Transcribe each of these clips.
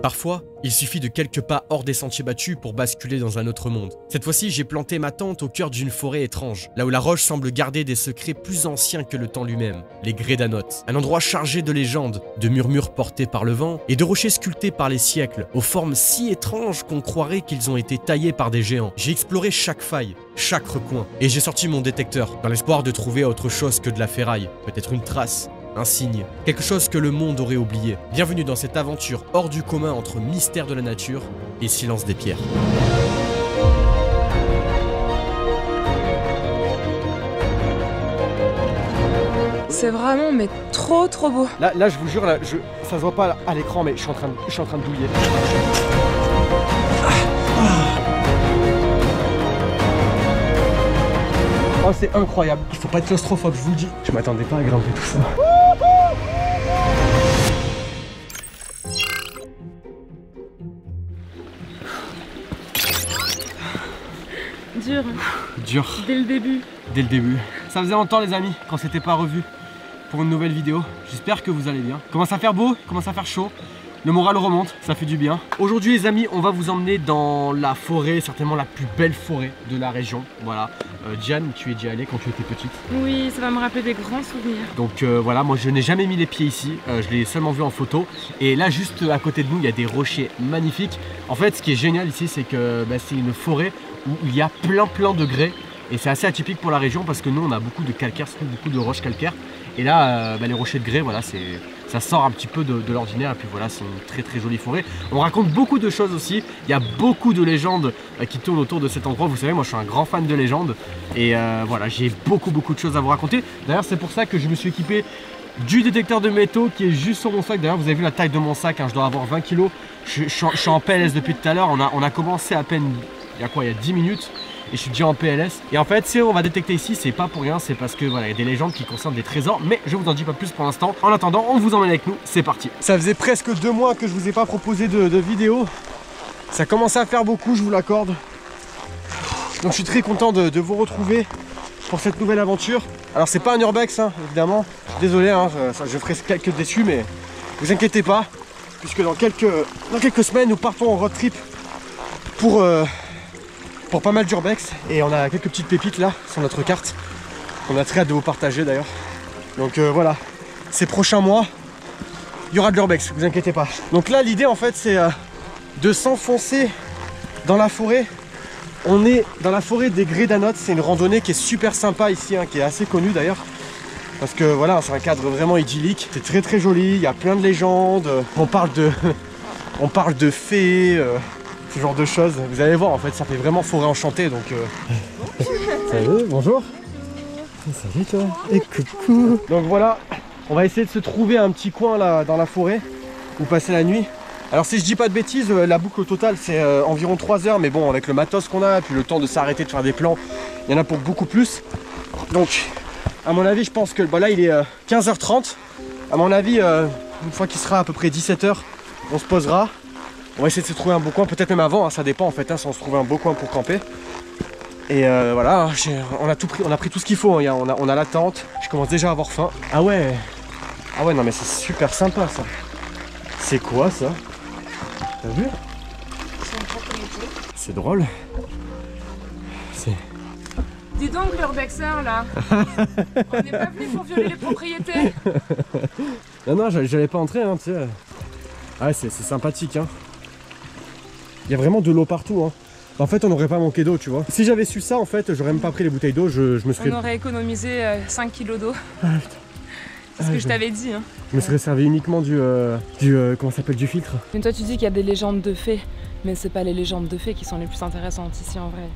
Parfois, il suffit de quelques pas hors des sentiers battus pour basculer dans un autre monde. Cette fois-ci, j'ai planté ma tente au cœur d'une forêt étrange, là où la roche semble garder des secrets plus anciens que le temps lui-même, les Grédanotes. Un endroit chargé de légendes, de murmures portés par le vent et de rochers sculptés par les siècles, aux formes si étranges qu'on croirait qu'ils ont été taillés par des géants. J'ai exploré chaque faille, chaque recoin, et j'ai sorti mon détecteur, dans l'espoir de trouver autre chose que de la ferraille, peut-être une trace, un signe, quelque chose que le monde aurait oublié. Bienvenue dans cette aventure hors du commun entre mystère de la nature et silence des pierres. C'est vraiment mais trop beau. Là je vous jure, ça se voit pas à l'écran, mais je suis en train de douiller. Oh, c'est incroyable. Il faut pas être claustrophobe, je vous le dis. Je m'attendais pas à grimper tout ça. Dur. Dur. Dès le début. Dès le début. Ça faisait longtemps les amis, qu'on s'était pas revus pour une nouvelle vidéo. J'espère que vous allez bien. Commence à faire beau, commence à faire chaud. Le moral remonte, ça fait du bien. Aujourd'hui les amis, on va vous emmener dans la forêt, certainement la plus belle forêt de la région. Voilà. Diane, tu es déjà allée quand tu étais petite? Oui, ça va me rappeler des grands souvenirs. Donc voilà, moi je n'ai jamais mis les pieds ici, je l'ai seulement vu en photo. Et là juste à côté de nous, il y a des rochers magnifiques. En fait, ce qui est génial ici, c'est que c'est une forêt où il y a plein de grès. Et c'est assez atypique pour la région parce que nous on a beaucoup de calcaire, beaucoup de roches calcaires. Et là les rochers de grès, voilà, ça sort un petit peu de l'ordinaire. Et puis voilà, c'est une très jolie forêt. On raconte beaucoup de choses aussi. Il y a beaucoup de légendes qui tournent autour de cet endroit. Vous savez, moi je suis un grand fan de légendes. Et voilà, j'ai beaucoup de choses à vous raconter. D'ailleurs c'est pour ça que je me suis équipé du détecteur de métaux qui est juste sur mon sac. D'ailleurs vous avez vu la taille de mon sac, hein, je dois avoir 20 kg. Je suis en PLS depuis tout à l'heure. On a commencé à peine, il y a 10 minutes. Et je suis déjà en PLS. Et en fait, si on va détecter ici, c'est pas pour rien, c'est parce que voilà, il y a des légendes qui concernent des trésors. Mais je vous en dis pas plus pour l'instant. En attendant, on vous emmène avec nous, c'est parti. Ça faisait presque 2 mois que je vous ai pas proposé de vidéo. Ça commence à faire beaucoup, je vous l'accorde. Donc je suis très content de vous retrouver pour cette nouvelle aventure. Alors c'est pas un urbex, hein, évidemment. Désolé, hein, je ferai quelques déçus, mais vous inquiétez pas, puisque dans quelques semaines, nous partons en road trip pour pas mal d'urbex, et on a quelques petites pépites là sur notre carte. On a très hâte de vous partager d'ailleurs. Donc voilà, ces prochains mois, il y aura de l'urbex, vous inquiétez pas. Donc là l'idée en fait c'est de s'enfoncer dans la forêt. On est dans la forêt des Grédanotes, c'est une randonnée qui est super sympa ici, hein, qui est assez connue d'ailleurs. Parce que voilà, c'est un cadre vraiment idyllique, c'est très joli, il y a plein de légendes, on parle de fées, ce genre de choses. Vous allez voir, en fait ça fait vraiment forêt enchantée, donc salut, bonjour. Salut toi. Et coucou. Donc voilà, on va essayer de se trouver un petit coin là dans la forêt où passer la nuit. Alors si je dis pas de bêtises, la boucle au total c'est environ 3 heures, mais bon, avec le matos qu'on a, puis le temps de s'arrêter de faire des plans, il y en a pour beaucoup plus. Donc à mon avis, je pense que là il est 15h30. À mon avis, une fois qu'il sera à peu près 17h, on se posera. On va essayer de se trouver un beau coin, peut-être même avant, hein, ça dépend en fait, hein, si on se trouve un beau coin pour camper. Et voilà, on a pris tout ce qu'il faut, hein, on a la tente, je commence déjà à avoir faim. Ah ouais, non mais c'est super sympa ça. C'est quoi ça? T'as vu? C'est drôle. Dis donc l'urbexer là. On n'est pas venu pour violer les propriétés. Non, j'allais pas entrer, hein, tu sais. Ah c'est sympathique, hein. Il y a vraiment de l'eau partout, hein. En fait on n'aurait pas manqué d'eau, tu vois. Si j'avais su ça en fait, j'aurais même pas pris les bouteilles d'eau, je me serais... On aurait économisé 5 kilos d'eau. Ah, putain. C'est ce que je t'avais dit, hein. Je me serais servi uniquement comment ça s'appelle, du filtre. Mais toi tu dis qu'il y a des légendes de fées, mais c'est pas les légendes de fées qui sont les plus intéressantes ici en vrai.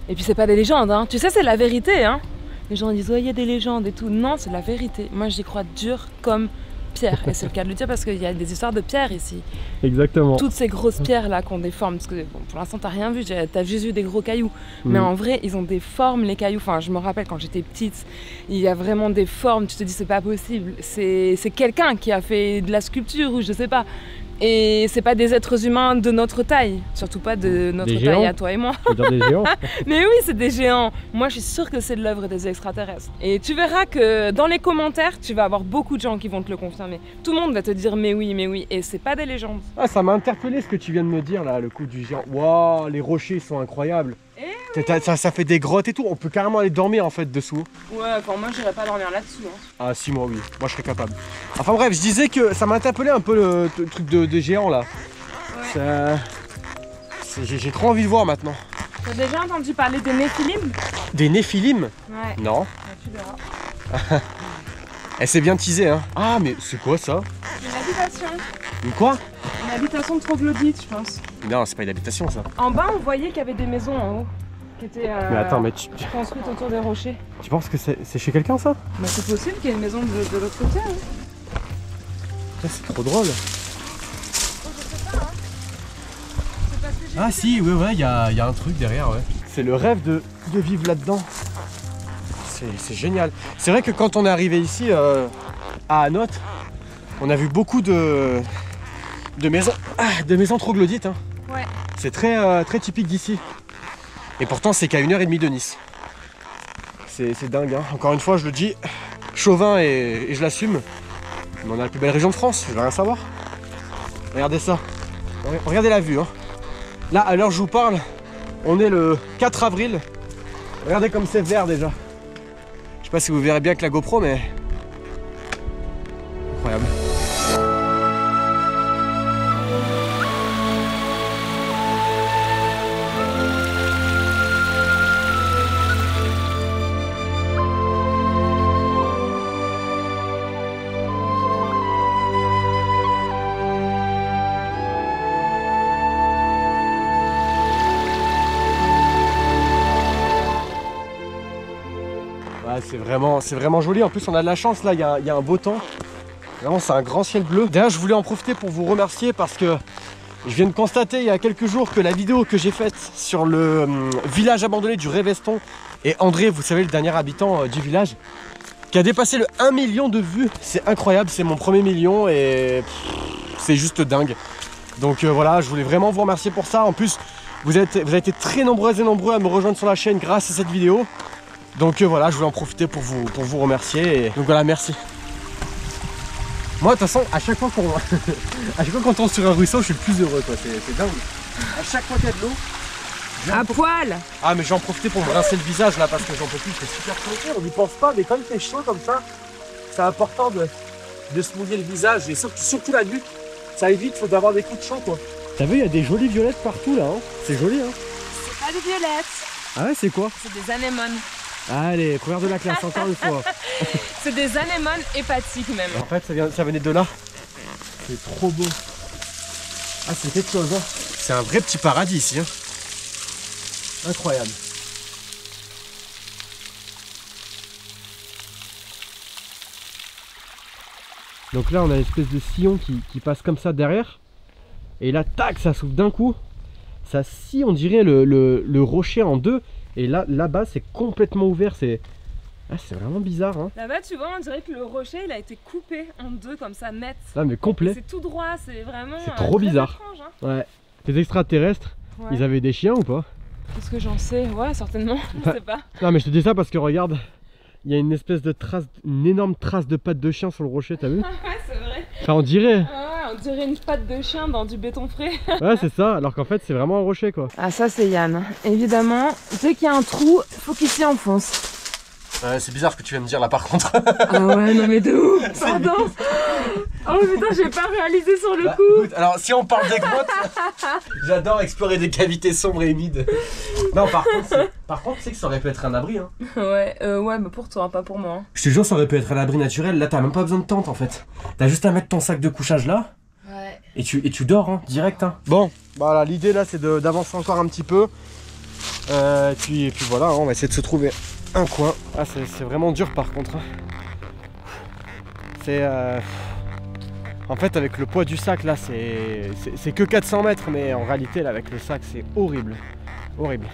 Et puis c'est pas des légendes, hein. Tu sais, c'est la vérité, hein. Les gens disent ouais, il y a des légendes et tout. Non, c'est la vérité. Moi j'y crois dur comme pierre, et c'est le cas de le dire parce qu'il y a des histoires de pierres ici. Exactement. Toutes ces grosses pierres là qu'on déforme, parce que bon, pour l'instant t'as rien vu, t'as juste vu des gros cailloux, mais en vrai ils ont des formes les cailloux. Enfin je me rappelle quand j'étais petite, il y a vraiment des formes, tu te dis c'est pas possible, c'est quelqu'un qui a fait de la sculpture ou je sais pas. Et c'est pas des êtres humains de notre taille, surtout pas de notre taille à toi et moi. Tu veux dire des géants? Mais oui, c'est des géants. Moi, je suis sûre que c'est de l'œuvre des extraterrestres. Et tu verras que dans les commentaires, tu vas avoir beaucoup de gens qui vont te le confirmer. Tout le monde va te dire mais oui, et c'est pas des légendes. Ah, ça m'a interpellé ce que tu viens de me dire là, le coup du géant. Waouh, les rochers sont incroyables. Oui. Ça fait des grottes et tout, on peut carrément aller dormir en fait dessous. Ouais, enfin moi j'irais pas dormir là-dessus. Hein. Ah si, moi oui, moi je serais capable. Enfin bref, je disais que ça m'a interpellé un peu le truc de géant là. Ouais. J'ai trop envie de voir maintenant. T'as déjà entendu parler des Néphilim? Des Néphilim? Ouais. Non. Ouais, tu verras. Elle s'est bien teasée hein. Ah mais c'est quoi ça? Une habitation. Une quoi? Une habitation de troglodytes, je pense. Non, c'est pas une habitation ça. En bas, on voyait qu'il y avait des maisons en haut. Qui étaient mais attends, mais construites autour des rochers. Tu penses que c'est chez quelqu'un ça? Bah c'est possible qu'il y ait une maison de l'autre côté. Hein. C'est trop drôle. Oh, je sais pas, hein. C'est parce que j'ai Ah si, ouais, il y a un truc derrière, ouais. C'est le rêve de vivre là-dedans. C'est génial. C'est vrai que quand on est arrivé ici à Hanot, on a vu beaucoup de maisons troglodytes. Hein. Ouais. C'est très typique d'ici. Et pourtant, c'est qu'à 1h30 de Nice. C'est dingue. Hein. Encore une fois, je le dis, chauvin et je l'assume. Mais on a la plus belle région de France, je veux rien savoir. Regardez ça. Regardez la vue. Hein. Là, à l'heure où je vous parle, on est le 4 avril. Regardez comme c'est vert déjà. Je sais pas si vous verrez bien avec la GoPro, mais incroyable. C'est vraiment joli. En plus, on a de la chance là, il y a un beau temps. Vraiment, c'est un grand ciel bleu. D'ailleurs, je voulais en profiter pour vous remercier parce que je viens de constater il y a quelques jours que la vidéo que j'ai faite sur le village abandonné du Réveston et André, vous savez, le dernier habitant du village, qui a dépassé le 1 million de vues. C'est incroyable, c'est mon premier million et c'est juste dingue. Donc voilà, je voulais vraiment vous remercier pour ça. En plus, vous avez été très nombreuses et nombreux à me rejoindre sur la chaîne grâce à cette vidéo. Donc voilà, je voulais en profiter pour vous remercier. Et donc voilà, merci. Moi, de toute façon, à chaque fois qu'on tombe sur un ruisseau, je suis le plus heureux, quoi. C'est dingue. À chaque fois qu'il y a de l'eau. À poil. Ah, mais j'en profitais pour me rincer le visage là parce que j'en peux plus. C'est super chaud. On n'y pense pas, mais quand il fait chaud comme ça, c'est important de se mouiller le visage et surtout la nuit. Ça évite d'avoir des coups de chaud, quoi. T'as vu, il y a des jolies violettes partout là. Hein. C'est joli, hein. C'est pas des violettes. Ah ouais, c'est quoi? C'est des anémones. Allez, première de la classe, encore une fois. C'est des anémones hépatiques même. En fait, ça venait de là. C'est trop beau. Ah, c'est quelque chose, hein. C'est un vrai petit paradis ici, hein. Incroyable. Donc là, on a une espèce de sillon qui passe comme ça derrière. Et là, tac, ça s'ouvre d'un coup. Ça scie, on dirait, le rocher en deux. Et là-bas, c'est complètement ouvert. C'est vraiment bizarre. Hein. Là-bas, tu vois, on dirait que le rocher, il a été coupé en deux comme ça, net. Ah, mais complet. C'est tout droit, c'est vraiment. C'est trop bizarre. Étrange, hein. Ouais. Les extraterrestres, ouais. Ils avaient des chiens ou pas? Qu'est-ce que j'en sais? Ouais, certainement. Je sais pas. Non, mais je te dis ça parce que regarde, il y a une espèce de trace, une énorme trace de pattes de chien sur le rocher, t'as vu? Ouais, c'est vrai. Enfin, on dirait. On dirait une patte de chien dans du béton frais. Ouais, c'est ça, alors qu'en fait, c'est vraiment un rocher, quoi. Ah, ça, c'est Yann. Évidemment, dès qu'il y a un trou, faut qu'il s'y enfonce. C'est bizarre ce que tu viens de dire là, par contre. Ah ouais, non mais de ouf. Pardon. Oh putain, j'ai pas réalisé sur le coup. Écoute, alors, si on parle des grottes, j'adore explorer des cavités sombres et humides. Non, par contre, tu sais que ça aurait pu être un abri, hein. Ouais, mais pour toi, pas pour moi. Hein. Je te jure, ça aurait pu être un abri naturel. Là, t'as même pas besoin de tente, en fait. T'as juste à mettre ton sac de couchage là. Ouais. Et tu dors, hein, direct, hein. Bon, voilà, l'idée là, c'est d'avancer encore un petit peu. Et puis voilà, hein, on va essayer de se trouver un coin. Ah, c'est vraiment dur, par contre. Hein. C'est... En fait, avec le poids du sac, là, c'est que 400 mètres, mais en réalité, là, avec le sac, c'est horrible. Horrible.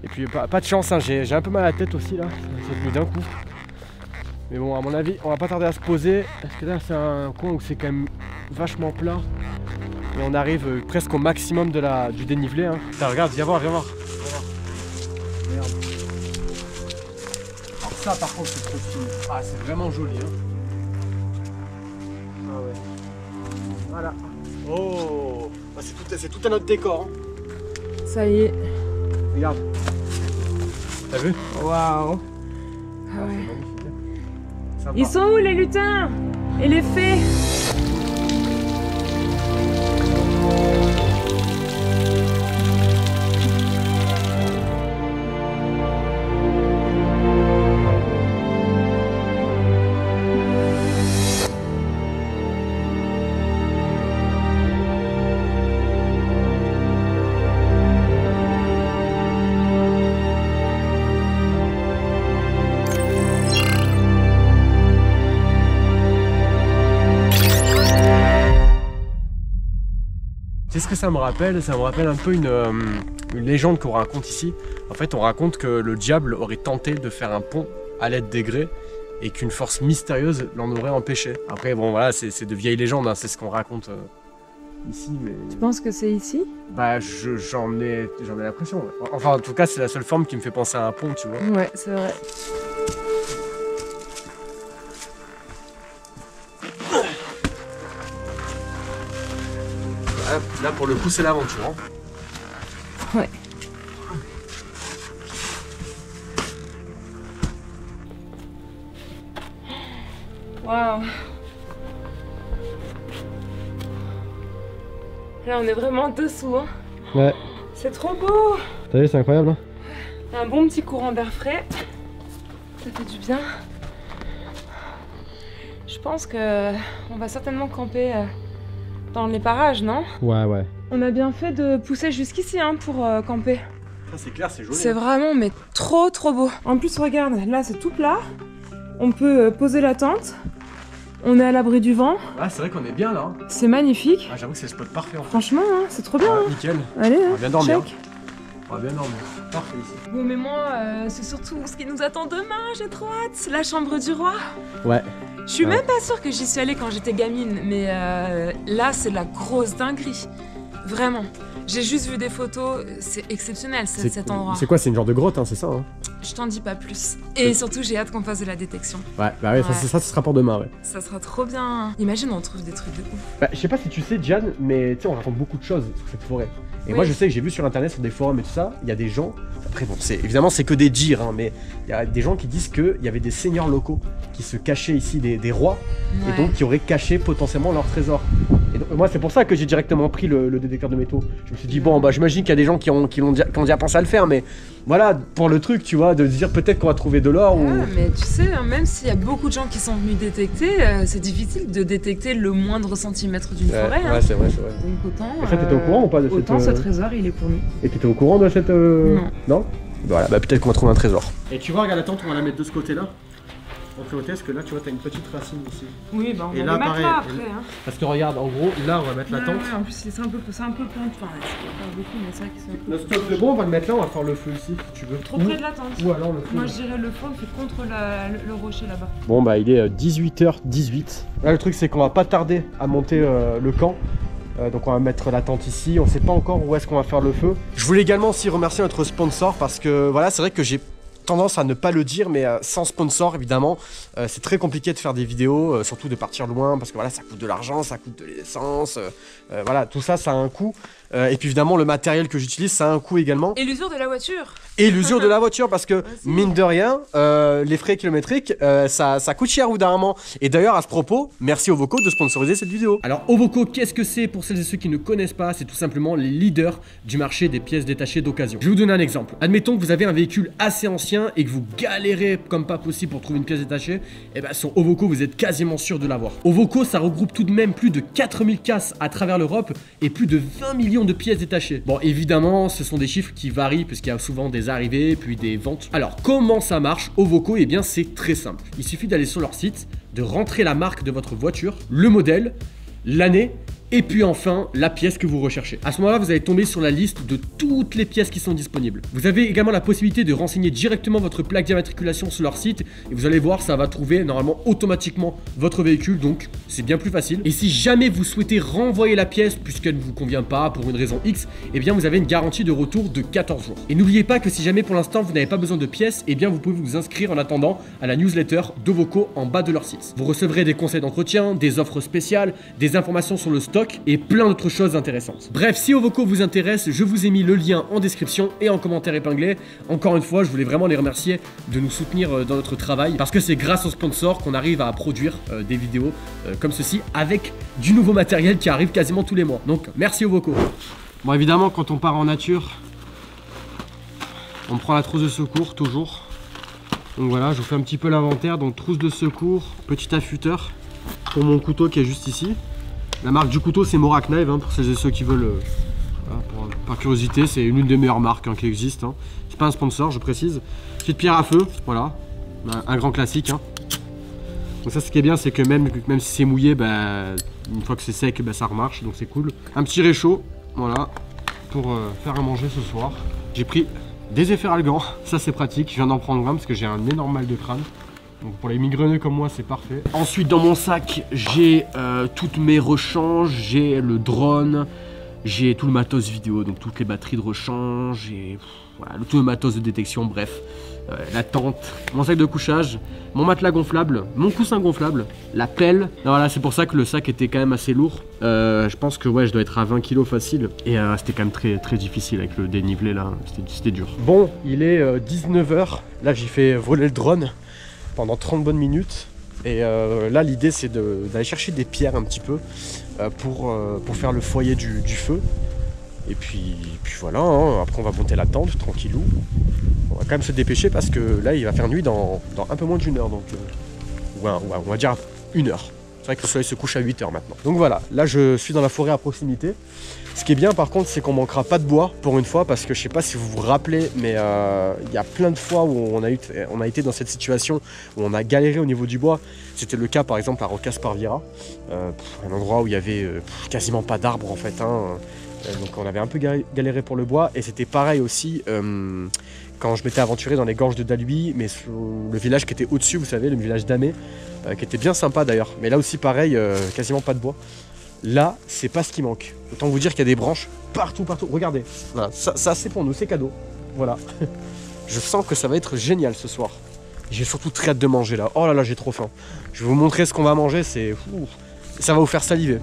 Et puis, pas de chance, hein, j'ai un peu mal à la tête aussi, là. C'est venu d'un coup. Mais bon, à mon avis, on va pas tarder à se poser. Parce que là, c'est un coin où c'est quand même vachement plat. Et on arrive presque au maximum du dénivelé. Hein. Putain, regarde, viens voir, viens voir. Merde. Alors ça, par contre, c'est trop stylé. Ah, c'est vraiment joli. Hein. Ah ouais. Voilà. Oh, bah, c'est tout un autre décor. Hein. Ça y est. Regarde. T'as vu? Waouh. Ah ouais. Sympa. Ils sont où les lutins? Et les fées? Tu sais ce que ça me rappelle? Ça me rappelle un peu une légende qu'on raconte ici. En fait, on raconte que le diable aurait tenté de faire un pont à l'aide des grès et qu'une force mystérieuse l'en aurait empêché. Après, bon, voilà, c'est de vieilles légendes, hein, c'est ce qu'on raconte ici, mais... Tu penses que c'est ici? Bah, j'en ai l'impression. Enfin, en tout cas, c'est la seule forme qui me fait penser à un pont, tu vois. Ouais, c'est vrai. Là, pour le coup, c'est l'aventure. Hein. Ouais. Waouh. Là, on est vraiment dessous. Hein. Ouais. C'est trop beau. T'as vu, c'est incroyable. Hein. Un bon petit courant d'air frais. Ça fait du bien. Je pense que on va certainement camper dans les parages, non? Ouais, ouais. On a bien fait de pousser jusqu'ici hein, pour camper. C'est clair, c'est joli. C'est vraiment mais trop beau. En plus regarde, là c'est tout plat. On peut poser la tente. On est à l'abri du vent. Ah, c'est vrai qu'on est bien là. Hein. C'est magnifique. Ah, j'avoue que c'est le spot parfait en fait. Franchement, hein, c'est trop bien. Ah, hein. nickel. Allez, On va bien dormir. check. On va bien dormir. Parfait ici. Bon mais moi, c'est surtout ce qui nous attend demain, j'ai trop hâte. La chambre du roi. Ouais. Je suis même pas sûre que j'y suis allée quand j'étais gamine, mais là c'est la grosse dinguerie. Vraiment. J'ai juste vu des photos, c'est exceptionnel cet endroit. C'est quoi? C'est une genre de grotte, hein, c'est ça hein? Je t'en dis pas plus. Et surtout j'ai hâte qu'on fasse de la détection. Ouais, bah ouais, Ouais. ça sera pour demain, ouais. Ça sera trop bien. Imagine on trouve des trucs de ouf. Bah, je sais pas si tu sais, Diane, mais tu sais, on raconte beaucoup de choses sur cette forêt. Et Oui. moi, je sais que j'ai vu sur internet, sur des forums et tout ça, il y a des gens. Après, bon, évidemment, c'est que des dires, hein, mais il y a des gens qui disent qu'il y avait des seigneurs locaux qui se cachaient ici, des rois, Ouais. et donc qui auraient caché potentiellement leur trésor. Et donc, moi, c'est pour ça que j'ai directement pris le détecteur de métaux. Je me suis dit, bon, bah, j'imagine qu'il y a des gens qui ont déjà pensé à le faire, mais voilà, pour le truc, tu vois, de se dire peut-être qu'on va trouver de l'or ou. Ah, mais tu sais, hein, même s'il y a beaucoup de gens qui sont venus détecter, c'est difficile de détecter le moindre centimètre d'une forêt. Hein. Ouais, c'est vrai, c'est vrai. Donc autant. Et ça, t'étais au courant ou pas de cette, Autant ce trésor, il est pour nous. Et t'étais au courant de cette. Non. Non? Voilà, bah peut-être qu'on va trouver un trésor. Et tu vois, regarde la tente, on va la mettre de ce côté-là. On fait au test que là, tu vois, t'as une petite racine ici. Oui, bah on Et va là, le mettre pareil, là après. Hein. Parce que regarde, en gros, là, on va mettre la Ouais, tente. ouais, en plus, c'est un peu pointu. Enfin, c'est pas beaucoup, mais c'est vrai que c'est un peu. Notre stock de bon, on va le mettre là, on va faire le feu ici, si tu veux. Trop près de la tente. Ou alors le feu. Moi, je dirais le feu, on le fait contre le rocher là-bas. Bon, bah, il est 18h18. Là, le truc, c'est qu'on va pas tarder à monter le camp. Donc on va mettre la tente ici, on sait pas encore où est-ce qu'on va faire le feu. Je voulais également aussi remercier notre sponsor parce que voilà, c'est vrai que j'ai tendance à ne pas le dire, mais sans sponsor évidemment c'est très compliqué de faire des vidéos, surtout de partir loin parce que voilà, ça coûte de l'argent, ça coûte de l'essence, voilà, tout ça, ça a un coût. Et puis évidemment le matériel que j'utilise, ça a un coût également. Et l'usure de la voiture. Et l'usure de la voiture parce que mine de rien, les frais kilométriques, ça coûte cher au bout d'un moment. Et d'ailleurs à ce propos, merci Ovoco de sponsoriser cette vidéo. Alors Ovoco, qu'est-ce que c'est pour celles et ceux qui ne connaissent pas? C'est tout simplement les leaders du marché des pièces détachées d'occasion. Je vais vous donner un exemple. Admettons que vous avez un véhicule assez ancien et que vous galérez comme pas possible pour trouver une pièce détachée. Et ben sur Ovoco, vous êtes quasiment sûr de l'avoir. Ovoco, ça regroupe tout de même plus de 4000 casses à travers l'Europe et plus de 20 millions de pièces détachées. Bon, évidemment, ce sont des chiffres qui varient puisqu'il y a souvent des arrivées puis des ventes. Alors, comment ça marche Ovoco? Eh bien, c'est très simple. Il suffit d'aller sur leur site, de rentrer la marque de votre voiture, le modèle, l'année Et puis enfin, la pièce que vous recherchez. À ce moment-là, vous allez tomber sur la liste de toutes les pièces qui sont disponibles. Vous avez également la possibilité de renseigner directement votre plaque d'immatriculation sur leur site. Et vous allez voir, ça va trouver normalement automatiquement votre véhicule. Donc, c'est bien plus facile. Et si jamais vous souhaitez renvoyer la pièce, puisqu'elle ne vous convient pas pour une raison X, eh bien vous avez une garantie de retour de 14 jours. Et n'oubliez pas que si jamais pour l'instant vous n'avez pas besoin de pièces, eh bien vous pouvez vous inscrire en attendant à la newsletter d'Ovoco en bas de leur site. Vous recevrez des conseils d'entretien, des offres spéciales, des informations sur le stock et plein d'autres choses intéressantes. Bref, si Ovoco vous intéresse, je vous ai mis le lien en description et en commentaire épinglé. Encore une fois, je voulais vraiment les remercier de nous soutenir dans notre travail parce que c'est grâce aux sponsors qu'on arrive à produire des vidéos comme ceci avec du nouveau matériel qui arrive quasiment tous les mois. Donc merci Ovoco. Bon, évidemment, quand on part en nature, on prend la trousse de secours toujours. Donc voilà, je vous fais un petit peu l'inventaire. Donc trousse de secours, petit affûteur pour mon couteau qui est juste ici. La marque du couteau c'est Morak Knife hein, pour celles et ceux qui veulent. Voilà, par curiosité, c'est une des meilleures marques hein, qui existent. Hein. C'est pas un sponsor, je précise. Petite pierre à feu, voilà, un grand classique. Hein. Donc ça, ce qui est bien, c'est que même si c'est mouillé, bah, une fois que c'est sec, bah, ça remarche, donc c'est cool. Un petit réchaud, voilà, pour faire à manger ce soir. J'ai pris des efferalgans, ça c'est pratique, je viens d'en prendre un parce que j'ai un énorme mal de crâne. Donc pour les migraineux comme moi, c'est parfait. Ensuite, dans mon sac, j'ai toutes mes rechanges, j'ai le drone, j'ai tout le matos vidéo, donc toutes les batteries de rechange, j'ai voilà, tout le matos de détection, bref. La tente, mon sac de couchage, mon matelas gonflable, mon coussin gonflable, la pelle. Voilà, c'est pour ça que le sac était quand même assez lourd. Je pense que ouais, je dois être à 20 kg facile. Et c'était quand même très difficile avec le dénivelé là, c'était dur. Bon, il est 19 h. Là, j'ai fait voler le drone pendant 30 bonnes minutes. Et là, l'idée, c'est d'aller chercher des pierres un petit peu pour faire le foyer du feu. Et puis voilà, hein. Après on va monter la tente tranquillou. On va quand même se dépêcher parce que là il va faire nuit dans un peu moins d'une heure. Donc, ouais, on va dire 1 heure. C'est vrai que le soleil se couche à 8 h maintenant. Donc voilà, là je suis dans la forêt à proximité. Ce qui est bien par contre, c'est qu'on manquera pas de bois pour une fois, parce que je sais pas si vous vous rappelez, mais il y a plein de fois où on a été dans cette situation où on a galéré au niveau du bois. C'était le cas par exemple à Rocca-Sparviera, un endroit où il y avait quasiment pas d'arbres en fait. Hein. Donc on avait un peu galéré pour le bois, et c'était pareil aussi quand je m'étais aventuré dans les gorges de Dalhuy, mais sur le village qui était au-dessus, vous savez, le village d'Amé, qui était bien sympa d'ailleurs. Mais là aussi pareil, quasiment pas de bois. Là, c'est pas ce qui manque. Autant vous dire qu'il y a des branches partout. Regardez, voilà, ça c'est pour nous, c'est cadeau. Voilà. Je sens que ça va être génial ce soir. J'ai surtout très hâte de manger là. Oh là là, j'ai trop faim. Je vais vous montrer ce qu'on va manger, ça va vous faire saliver.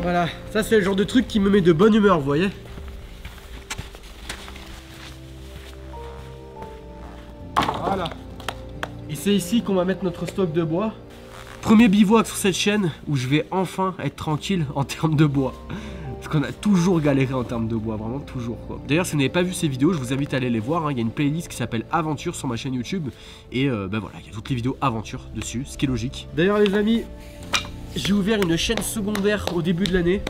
Voilà, ça c'est le genre de truc qui me met de bonne humeur, vous voyez. Voilà. Et c'est ici qu'on va mettre notre stock de bois. Premier bivouac sur cette chaîne où je vais enfin être tranquille en termes de bois. Parce qu'on a toujours galéré en termes de bois, vraiment toujours quoi. D'ailleurs, si vous n'avez pas vu ces vidéos, je vous invite à aller les voir. Hein. Il y a une playlist qui s'appelle Aventure sur ma chaîne YouTube. Et ben voilà, il y a toutes les vidéos Aventure dessus, ce qui est logique. D'ailleurs les amis, j'ai ouvert une chaîne secondaire au début de l'année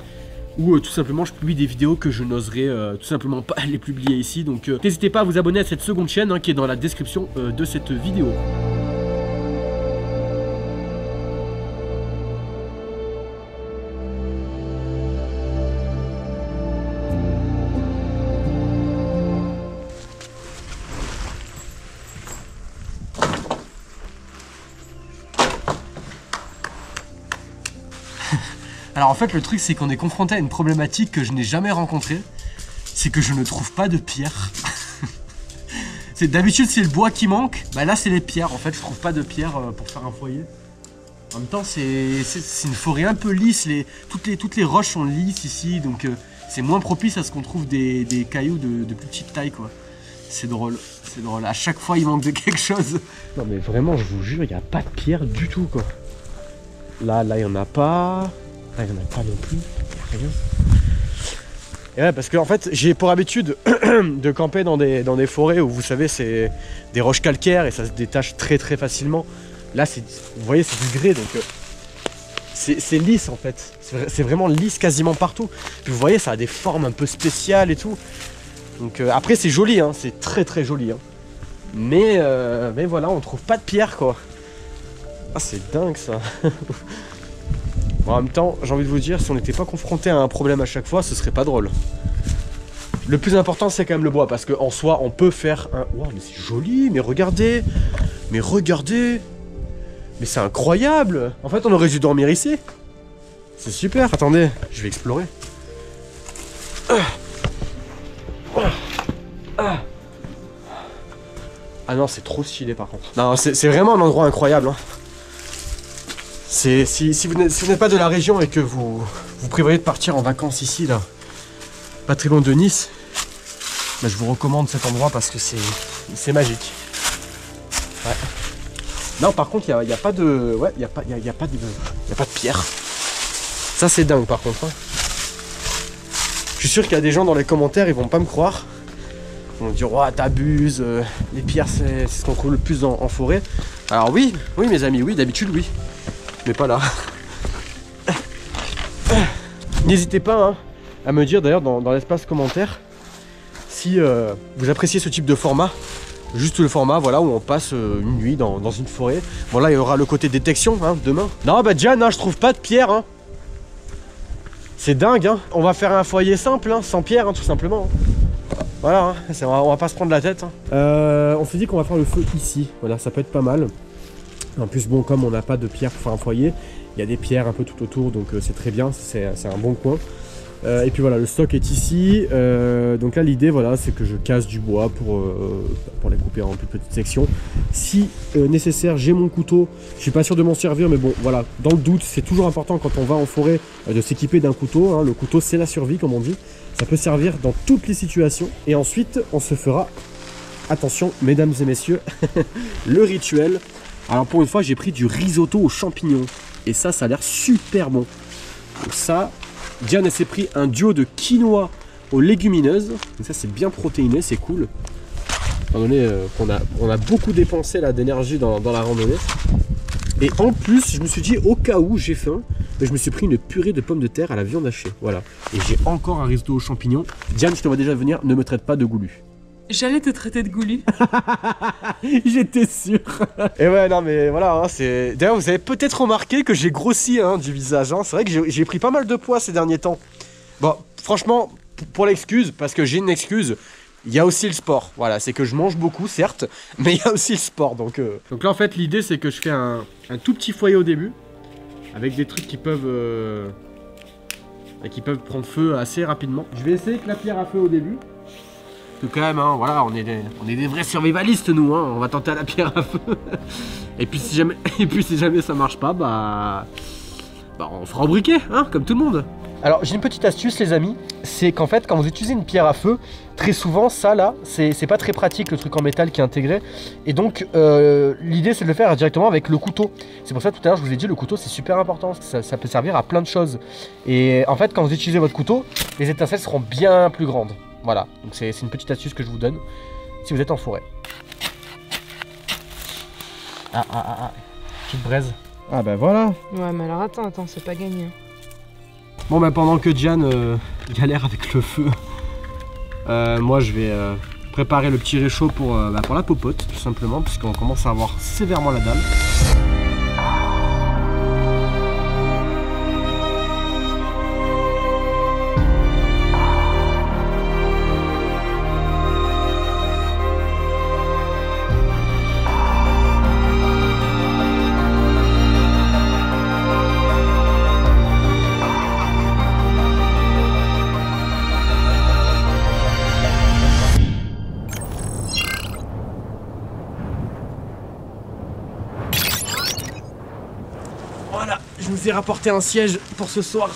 où tout simplement je publie des vidéos que je n'oserais tout simplement pas les publier ici. Donc n'hésitez pas à vous abonner à cette seconde chaîne hein, qui est dans la description de cette vidéo. Alors en fait le truc c'est qu'on est confronté à une problématique que je n'ai jamais rencontrée. C'est que je ne trouve pas de pierre. D'habitude c'est le bois qui manque, bah là c'est les pierres. En fait je trouve pas de pierre pour faire un foyer. En même temps c'est une forêt un peu lisse, toutes les roches sont lisses ici. Donc c'est moins propice à ce qu'on trouve des cailloux de plus petite taille quoi. C'est drôle, à chaque fois il manque de quelque chose. Non mais vraiment je vous jure, il n'y a pas de pierre du tout quoi. Là il n'y en a pas. Ah, il n'y en a pas non plus, rien. Et ouais, parce que en fait, j'ai pour habitude de camper dans des forêts où vous savez, c'est des roches calcaires et ça se détache très facilement. Là, vous voyez, c'est du grès, donc c'est lisse en fait. C'est vraiment lisse quasiment partout. Puis vous voyez, ça a des formes un peu spéciales et tout. Donc après c'est joli, hein, c'est très très joli. Hein. Mais voilà, on trouve pas de pierre quoi. Ah c'est dingue ça. Bon, en même temps, j'ai envie de vous dire, si on n'était pas confronté à un problème à chaque fois, ce serait pas drôle. Le plus important c'est quand même le bois, parce qu'en soi on peut faire un... Wow, mais c'est joli, mais regardez. Mais regardez. Mais c'est incroyable. En fait on aurait dû dormir ici. C'est super, attendez, je vais explorer. Ah non, c'est trop stylé par contre. Non, c'est vraiment un endroit incroyable. Hein. Si vous n'êtes pas de la région et que vous prévoyez de partir en vacances ici, là, pas très loin de Nice, bah, je vous recommande cet endroit parce que c'est magique. Ouais. Non, par contre, il n'y a pas de... Ouais, il n'y a pas de pierre. Ça, c'est dingue par contre. Hein. Je suis sûr qu'il y a des gens dans les commentaires, ils vont pas me croire. Ils vont dire, oh, t'abuses, les pierres c'est ce qu'on trouve le plus en forêt. Alors oui mes amis, oui, d'habitude oui. Mais pas là. N'hésitez pas hein, à me dire d'ailleurs dans l'espace commentaire si vous appréciez ce type de format. Juste le format voilà où on passe une nuit dans une forêt. Bon là il y aura le côté détection hein, demain. Non bah Diane, hein, je trouve pas de pierre. Hein. C'est dingue, hein. On va faire un foyer simple, hein, sans pierre, hein, tout simplement. Voilà, hein. On va pas se prendre la tête. Hein. On s'est dit qu'on va faire le feu ici. Voilà, ça peut être pas mal. En plus, bon, comme on n'a pas de pierre pour faire un foyer, il y a des pierres un peu tout autour, donc c'est très bien. C'est un bon coin. Et puis voilà, le stock est ici. Donc là, l'idée, voilà, c'est que je casse du bois pour les couper en plus petites sections. Si nécessaire, j'ai mon couteau. Je suis pas sûr de m'en servir, mais bon, voilà. Dans le doute, c'est toujours important quand on va en forêt de s'équiper d'un couteau. Hein. Le couteau, c'est la survie, comme on dit. Ça peut servir dans toutes les situations. Et ensuite, on se fera, attention, mesdames et messieurs, le rituel. Alors pour une fois, j'ai pris du risotto aux champignons. Et ça a l'air super bon. Donc ça... Diane s'est pris un duo de quinoa aux légumineuses. Donc ça c'est bien protéiné, c'est cool. Étant donné qu'on a beaucoup dépensé d'énergie dans la randonnée. Et en plus, je me suis dit au cas où j'ai faim, je me suis pris une purée de pommes de terre à la viande hachée. Voilà. Et j'ai encore un risotto aux champignons. Diane, je te vois déjà venir, ne me traite pas de goulu. J'allais te traiter de goulu. J'étais sûr. Et ouais, non mais voilà, hein, c'est... D'ailleurs, vous avez peut-être remarqué que j'ai grossi hein, du visage. Hein. C'est vrai que j'ai pris pas mal de poids ces derniers temps. Bon, franchement, pour l'excuse, parce que j'ai une excuse, il y a aussi le sport. Voilà, c'est que je mange beaucoup, certes, mais il y a aussi le sport. Donc là, en fait, l'idée, c'est que je fais un tout petit foyer au début, avec des trucs qui peuvent prendre feu assez rapidement. Je vais essayer avec la pierre à feu au début. Parce que quand même, hein, voilà, on est des vrais survivalistes nous, hein, on va tenter à la pierre à feu. Et puis si jamais ça marche pas, bah on fera au briquet, hein, comme tout le monde. Alors j'ai une petite astuce les amis, c'est qu'en fait quand vous utilisez une pierre à feu, très souvent ça là, c'est pas très pratique le truc en métal qui est intégré. Et donc l'idée c'est de le faire directement avec le couteau. C'est pour ça tout à l'heure je vous ai dit le couteau c'est super important, parce que ça peut servir à plein de choses. Et en fait quand vous utilisez votre couteau, les étincelles seront bien plus grandes. Voilà, donc c'est une petite astuce que je vous donne si vous êtes en forêt. Petite braise. Ah bah voilà. Ouais mais alors attends, c'est pas gagné. Bon bah pendant que Diane galère avec le feu, moi je vais préparer le petit réchaud pour la popote tout simplement, puisqu'on commence à avoir sévèrement la dalle. Voilà, je vous ai rapporté un siège pour ce soir.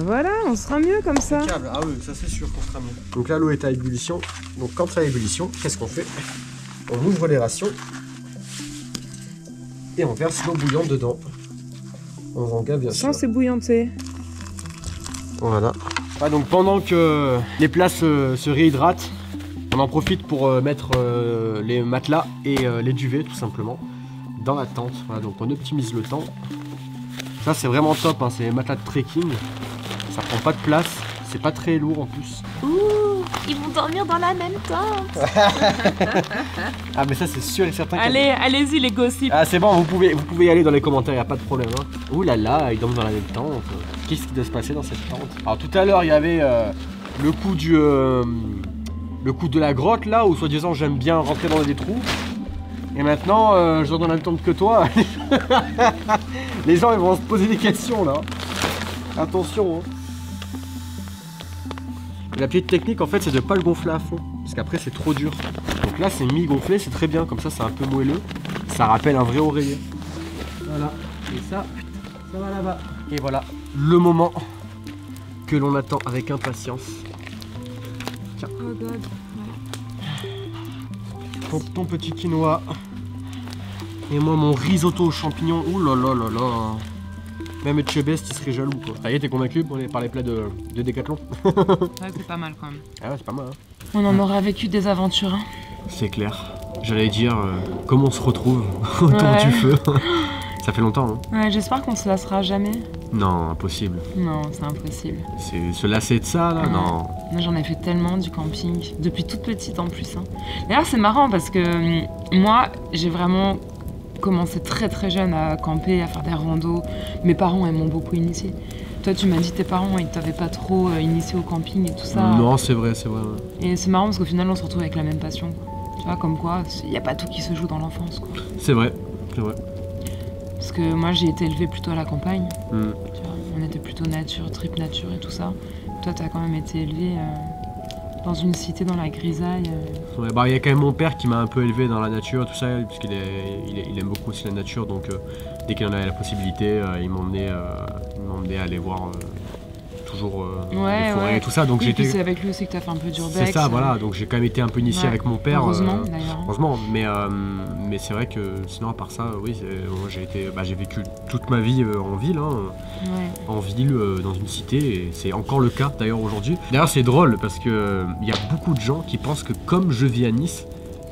Voilà, on sera mieux comme ça. Ah oui, ça c'est sûr qu'on sera mieux. Donc là, l'eau est à ébullition. Donc quand c'est à ébullition, qu'est-ce qu'on fait? On ouvre les rations et on verse l'eau bouillante dedans. On ranga bien sûr. Sans s'ébouillanter. Voilà. Ah, donc pendant que les plats se réhydratent, on en profite pour mettre les matelas et les duvets tout simplement dans la tente. Voilà, donc on optimise le temps. Ça c'est vraiment top, hein. C'est les matelas de trekking. Ça prend pas de place, c'est pas très lourd en plus. Ouh, ils vont dormir dans la même tente. Ah mais ça c'est sûr et certain. Allez, allez-y les gossips. Ah c'est bon, vous pouvez y aller dans les commentaires, y a pas de problème. Hein. Ouh là là, ils dorment dans la même tente. Qu'est-ce qui doit se passer dans cette tente? Alors tout à l'heure il y avait le coup de la grotte là, où soi-disant j'aime bien rentrer dans des trous. Et maintenant je dors dans la même tente que toi. Les gens ils vont se poser des questions là. Attention. Hein. La petite technique en fait c'est de pas le gonfler à fond, parce qu'après c'est trop dur. Donc là c'est mi-gonflé, c'est très bien, comme ça c'est un peu moelleux. Ça rappelle un vrai oreiller. Voilà, et ça va là-bas. Et voilà, le moment que l'on attend avec impatience. Tiens. Oh God. Ton petit quinoa. Et moi mon risotto aux champignons. Ouh là là là là. Même Etchebest il serait jaloux quoi. Ça y est, t'es convaincu par les plats de Décathlon? Ouais, c'est pas mal quand même. Ah ouais, c'est pas mal. Hein. On en aura vécu des aventures. Hein. C'est clair. J'allais dire comment on se retrouve autour du feu. Ça fait longtemps. Hein. Ouais, j'espère qu'on se lassera jamais. Non, impossible. Non, c'est impossible. C'est se lasser de ça là, non. Moi j'en ai fait tellement du camping, depuis toute petite en plus. Hein. D'ailleurs c'est marrant parce que moi j'ai vraiment commencé très très jeune à camper, à faire des randos. Mes parents ils m'ont beaucoup initié. Toi tu m'as dit tes parents ils t'avaient pas trop initié au camping et tout ça. Non c'est vrai, c'est vrai. Ouais. Et c'est marrant parce qu'au final on se retrouve avec la même passion. Quoi. Tu vois comme quoi, il n'y a pas tout qui se joue dans l'enfance. C'est vrai, c'est vrai. Parce que moi j'ai été élevée plutôt à la campagne. Mm. Tu vois, on était plutôt nature, trip nature et tout ça. Toi t'as quand même été élevé dans une cité dans la grisaille. Ouais, bah il y a quand même mon père qui m'a un peu élevé dans la nature, tout ça, parce qu'il il aime beaucoup aussi la nature, donc dès qu'il en avait la possibilité, il m'emmenait à aller voir toujours les forêts et tout ça. Donc oui, j'étais. C'est avec lui aussi que tu as fait un peu d'urbex. C'est ça, voilà. Donc j'ai quand même été un peu initié avec mon père. Heureusement, d'ailleurs. Heureusement, mais c'est vrai que sinon à part ça, oui, moi j'ai vécu toute ma vie en ville, hein, en ville, dans une cité, et c'est encore le cas d'ailleurs aujourd'hui. D'ailleurs c'est drôle parce que il y a beaucoup de gens qui pensent que comme je vis à Nice.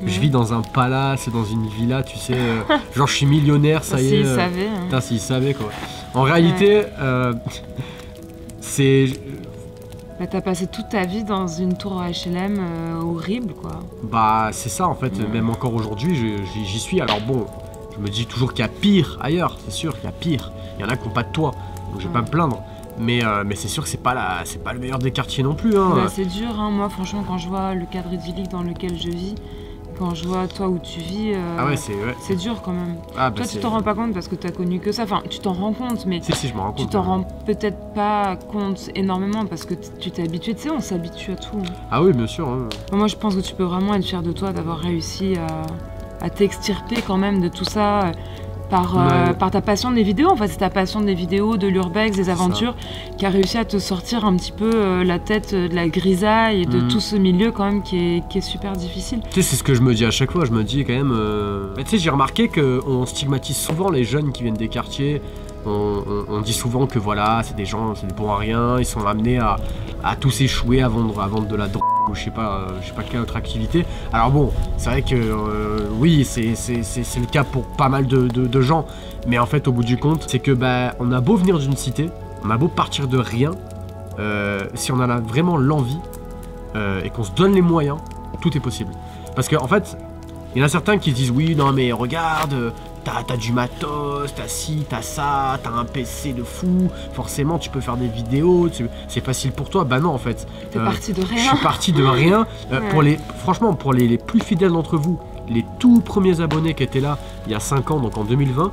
Je vis dans un palace, dans une villa, tu sais, genre je suis millionnaire, ça y est. S'ils savaient. Hein. Putain, s'ils savaient quoi. En réalité, c'est. Bah, t'as passé toute ta vie dans une tour HLM horrible quoi. Bah c'est ça en fait, même encore aujourd'hui j'y suis. Alors bon, je me dis toujours qu'il y a pire ailleurs, c'est sûr qu'il y a pire. Il y en a qui n'ont pas de toit, donc je vais pas me plaindre. Mais c'est sûr que c'est pas le meilleur des quartiers non plus. Hein. Bah, c'est dur, hein. Moi franchement quand je vois le cadre idyllique dans lequel je vis, quand je vois toi où tu vis, c'est dur quand même. Ah, bah toi tu t'en rends pas compte parce que t'as connu que ça, enfin tu t'en rends compte mais si, je m'en rends compte, tu t'en rends peut-être pas compte énormément parce que tu t'es habitué, tu sais on s'habitue à tout. Hein. Ah oui bien sûr. Hein. Moi je pense que tu peux vraiment être fier de toi d'avoir réussi à t'extirper quand même de tout ça. Par ta passion des vidéos, en fait c'est ta passion des vidéos, de l'urbex, des aventures qui a réussi à te sortir un petit peu la tête de la grisaille et de tout ce milieu quand même qui est super difficile. Tu sais c'est ce que je me dis à chaque fois, je me dis quand même, tu sais j'ai remarqué qu'on stigmatise souvent les jeunes qui viennent des quartiers. On dit souvent que voilà, c'est des gens, c'est des bons à rien, ils sont amenés à tous échouer à vendre de la drogue ou je sais pas quelle autre activité. Alors bon, c'est vrai que oui, c'est le cas pour pas mal de gens, mais en fait au bout du compte, c'est que on a beau venir d'une cité, on a beau partir de rien, si on en a vraiment l'envie et qu'on se donne les moyens, tout est possible. Parce qu'en fait, il y en a certains qui disent oui, non mais regarde, t'as du matos, t'as ci, t'as ça, t'as un PC de fou, forcément tu peux faire des vidéos, c'est facile pour toi. Bah non en fait. T'es parti de rien. Je suis parti de rien. Franchement, pour les plus fidèles d'entre vous, les tout premiers abonnés qui étaient là il y a 5 ans, donc en 2020,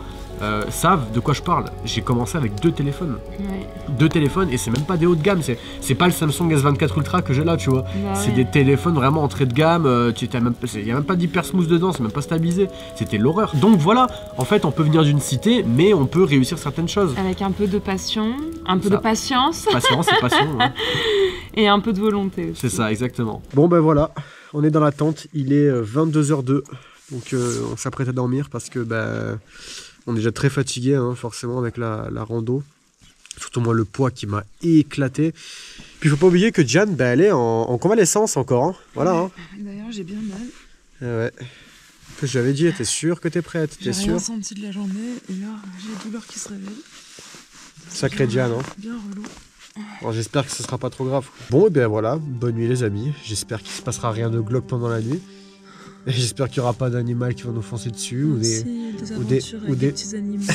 savent de quoi je parle. J'ai commencé avec 2 téléphones. Ouais. 2 téléphones et c'est même pas des hauts de gamme, c'est pas le Samsung S24 Ultra que j'ai là, tu vois. Bah c'est des téléphones vraiment entrée de gamme, il y a même pas d'hyper smooth dedans, c'est même pas stabilisé, c'était l'horreur. Donc voilà, en fait on peut venir d'une cité mais on peut réussir certaines choses. Avec un peu de passion, un peu de patience. Patience et passion. Ouais. Et un peu de volonté aussi. C'est ça, exactement. Bon ben voilà, on est dans la tente, il est 22h02, donc on s'apprête à dormir parce que on est déjà très fatigué, hein, forcément, avec la rando. Surtout moi, le poids qui m'a éclaté. Puis il faut pas oublier que Diane, elle est en convalescence encore. Hein. Voilà. Hein. D'ailleurs, j'ai bien mal. Ouais. Que j'avais dit, t'es sûre que t'es prête? J'ai rien senti de la journée et là, j'ai les douleurs qui se réveillent. Sacré Diane, hein. Bien relou. Bon, j'espère que ce sera pas trop grave. Bon, et bien voilà, bonne nuit les amis. J'espère qu'il se passera rien de glauque pendant la nuit. Et j'espère qu'il n'y aura pas d'animal qui va nous foncer dessus. Ou des petits animaux.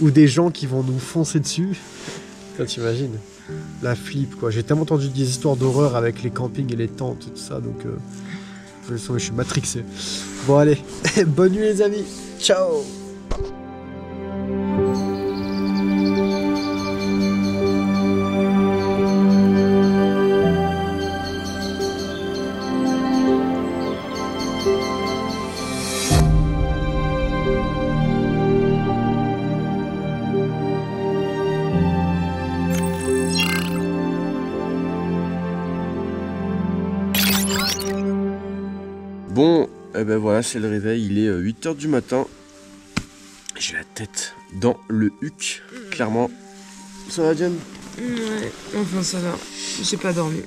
ou des gens qui vont nous foncer dessus. Ça, t'imagines? La flip, quoi. J'ai tellement entendu des histoires d'horreur avec les campings et les tentes et tout ça, donc je suis matrixé. Bon, allez, bonne nuit les amis. Ciao. Bon, et ben voilà, c'est le réveil, il est 8 h du matin. J'ai la tête dans le huc, clairement. Ça va, Diane? Ouais, enfin ça va. J'ai pas dormi.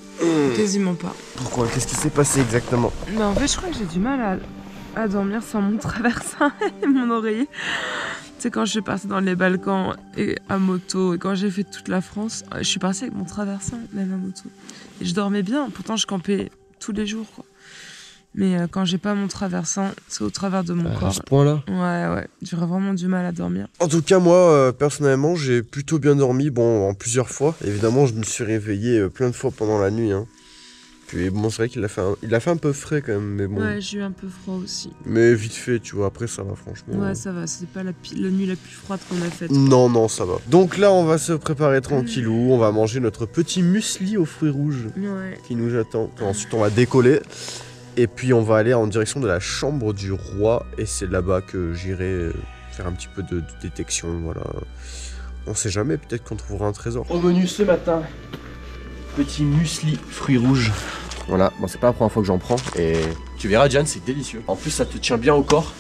Quasiment pas. Pourquoi? Qu'est-ce qui s'est passé exactement? Bah en fait, je crois que j'ai du mal à dormir sans mon traversin et mon oreiller. Tu sais, quand je suis partie dans les Balkans et à moto, et quand j'ai fait toute la France, je suis partie avec mon traversin, même à moto. Et je dormais bien, pourtant je campais tous les jours, quoi. Mais quand j'ai pas mon traversin, c'est au travers de mon corps. À ce point-là? Ouais, j'aurais vraiment du mal à dormir. En tout cas, moi, personnellement, j'ai plutôt bien dormi, bon, en plusieurs fois. Évidemment, je me suis réveillé plein de fois pendant la nuit, hein. Puis bon, c'est vrai qu'il a fait un peu frais quand même, mais bon. Ouais, j'ai eu un peu froid aussi. Mais vite fait, tu vois, après ça va, franchement. Ouais, ça va, c'est pas la nuit la plus froide qu'on a faite. Non, ça va. Donc là, on va se préparer tranquillou, on va manger notre petit muesli aux fruits rouges qui nous attend. Ensuite, on va décoller. Et puis on va aller en direction de la chambre du roi et c'est là-bas que j'irai faire un petit peu de détection, voilà. On sait jamais, peut-être qu'on trouvera un trésor. Au menu ce matin, petit muesli fruits rouges. Voilà, bon c'est pas la première fois que j'en prends et tu verras Diane, c'est délicieux. En plus ça te tient bien au corps.